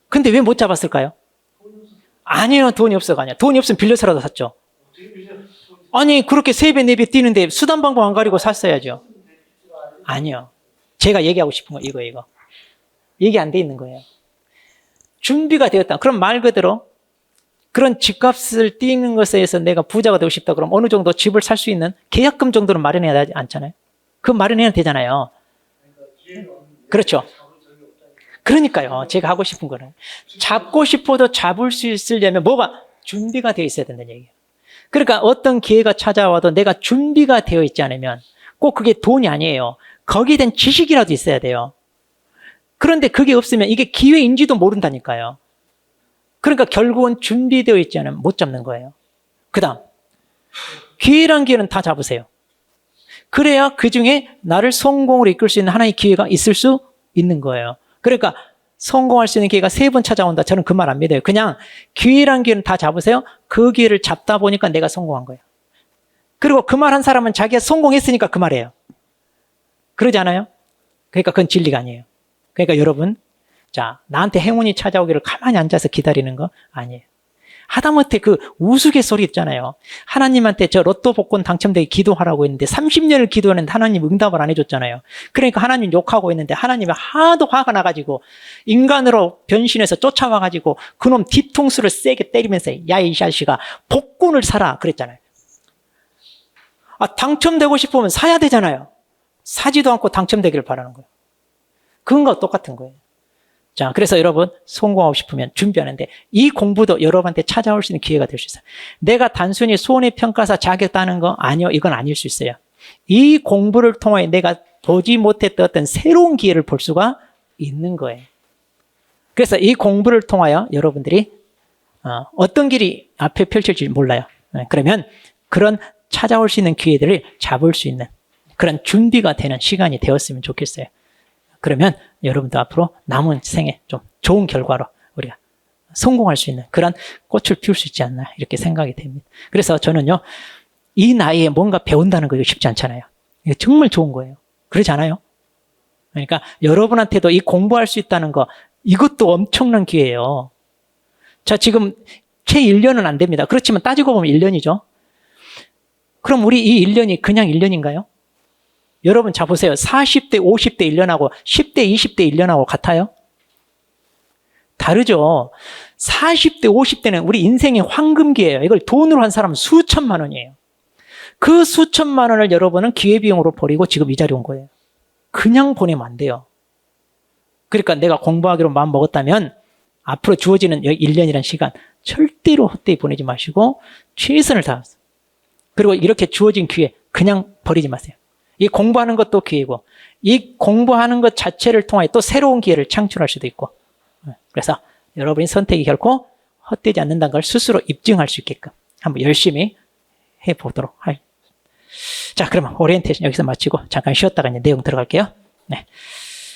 근데 왜 못 잡았을까요? 아니요, 돈이 없어가 아니야. 돈이 없으면 빌려서라도 샀죠. 아니, 그렇게 3배, 4배 뛰는데 수단 방법 안 가리고 샀어야죠. 아니요. 제가 얘기하고 싶은 거 이거. 얘기 안 돼 있는 거예요. 준비가 되었다. 그럼 말 그대로 그런 집값을 뛰는 것에 의해서 내가 부자가 되고 싶다. 그럼 어느 정도 집을 살 수 있는 계약금 정도는 마련해야 하지 않잖아요. 그 마련해야 되잖아요. 그렇죠. 그러니까요. 제가 하고 싶은 거는 잡고 싶어도 잡을 수 있으려면 뭐가 준비가 되어 있어야 된다는 얘기예요. 그러니까 어떤 기회가 찾아와도 내가 준비가 되어 있지 않으면 꼭 그게 돈이 아니에요. 거기에 대한 지식이라도 있어야 돼요. 그런데 그게 없으면 이게 기회인지도 모른다니까요. 그러니까 결국은 준비되어 있지 않으면 못 잡는 거예요. 그 다음 기회란 기회는 다 잡으세요. 그래야 그중에 나를 성공으로 이끌 수 있는 하나의 기회가 있을 수 있는 거예요. 그러니까 성공할 수 있는 기회가 3번 찾아온다. 저는 그 말 안 믿어요. 그냥 기회란 기회는 다 잡으세요. 그 기회를 잡다 보니까 내가 성공한 거예요. 그리고 그 말 한 사람은 자기가 성공했으니까 그 말이에요. 그러지 않아요? 그러니까 그건 진리가 아니에요. 그러니까 여러분, 자, 나한테 행운이 찾아오기를 가만히 앉아서 기다리는 거 아니에요. 하다못해 그 우스갯소리 있잖아요. 하나님한테 저 로또 복권 당첨되게 기도하라고 했는데 30년을 기도했는데 하나님 응답을 안 해줬잖아요. 그러니까 하나님 욕하고 있는데 하나님이 하도 화가 나가지고 인간으로 변신해서 쫓아와가지고 그놈 뒤통수를 세게 때리면서 야, 이 자식아 복권을 사라 그랬잖아요. 당첨되고 싶으면 사야 되잖아요. 사지도 않고 당첨되기를 바라는 거예요. 그건과 똑같은 거예요. 자, 그래서 여러분 성공하고 싶으면 준비하는데 이 공부도 여러분한테 찾아올 수 있는 기회가 될 수 있어요. 내가 단순히 손해평가사 자격 따는 거 아니요, 이건 아닐 수 있어요. 이 공부를 통해 내가 보지 못했던 어떤 새로운 기회를 볼 수가 있는 거예요. 그래서 이 공부를 통하여 여러분들이 어떤 길이 앞에 펼쳐질지 몰라요. 그러면 그런 찾아올 수 있는 기회들을 잡을 수 있는 그런 준비가 되는 시간이 되었으면 좋겠어요. 그러면 여러분도 앞으로 남은 생에 좀 좋은 결과로 우리가 성공할 수 있는 그런 꽃을 피울 수 있지 않나 이렇게 생각이 됩니다. 그래서 저는요, 이 나이에 뭔가 배운다는 거 쉽지 않잖아요. 이게 정말 좋은 거예요. 그렇지 않아요? 그러니까 여러분한테도 이 공부할 수 있다는 거 이것도 엄청난 기회예요. 자, 지금 채 1년은 안 됩니다. 그렇지만 따지고 보면 1년이죠. 그럼 우리 이 1년이 그냥 1년인가요? 여러분 자 보세요. 40대 50대 1년하고 10대 20대 1년하고 같아요? 다르죠. 40대 50대는 우리 인생의 황금기예요. 이걸 돈으로 한 사람은 수천만 원이에요. 그 수천만 원을 여러분은 기회비용으로 버리고 지금 이 자리에 온 거예요. 그냥 보내면 안 돼요. 그러니까 내가 공부하기로 마음 먹었다면 앞으로 주어지는 1년이라는 시간 절대로 헛되이 보내지 마시고 최선을 다하세요. 그리고 이렇게 주어진 기회 그냥 버리지 마세요. 이 공부하는 것도 기회고 이 공부하는 것 자체를 통해 또 새로운 기회를 창출할 수도 있고 그래서 여러분이 선택이 결코 헛되지 않는다는 걸 스스로 입증할 수 있게끔 한번 열심히 해보도록 할. 자, 그러면 오리엔테이션 여기서 마치고 잠깐 쉬었다가 이제 내용 들어갈게요. 네.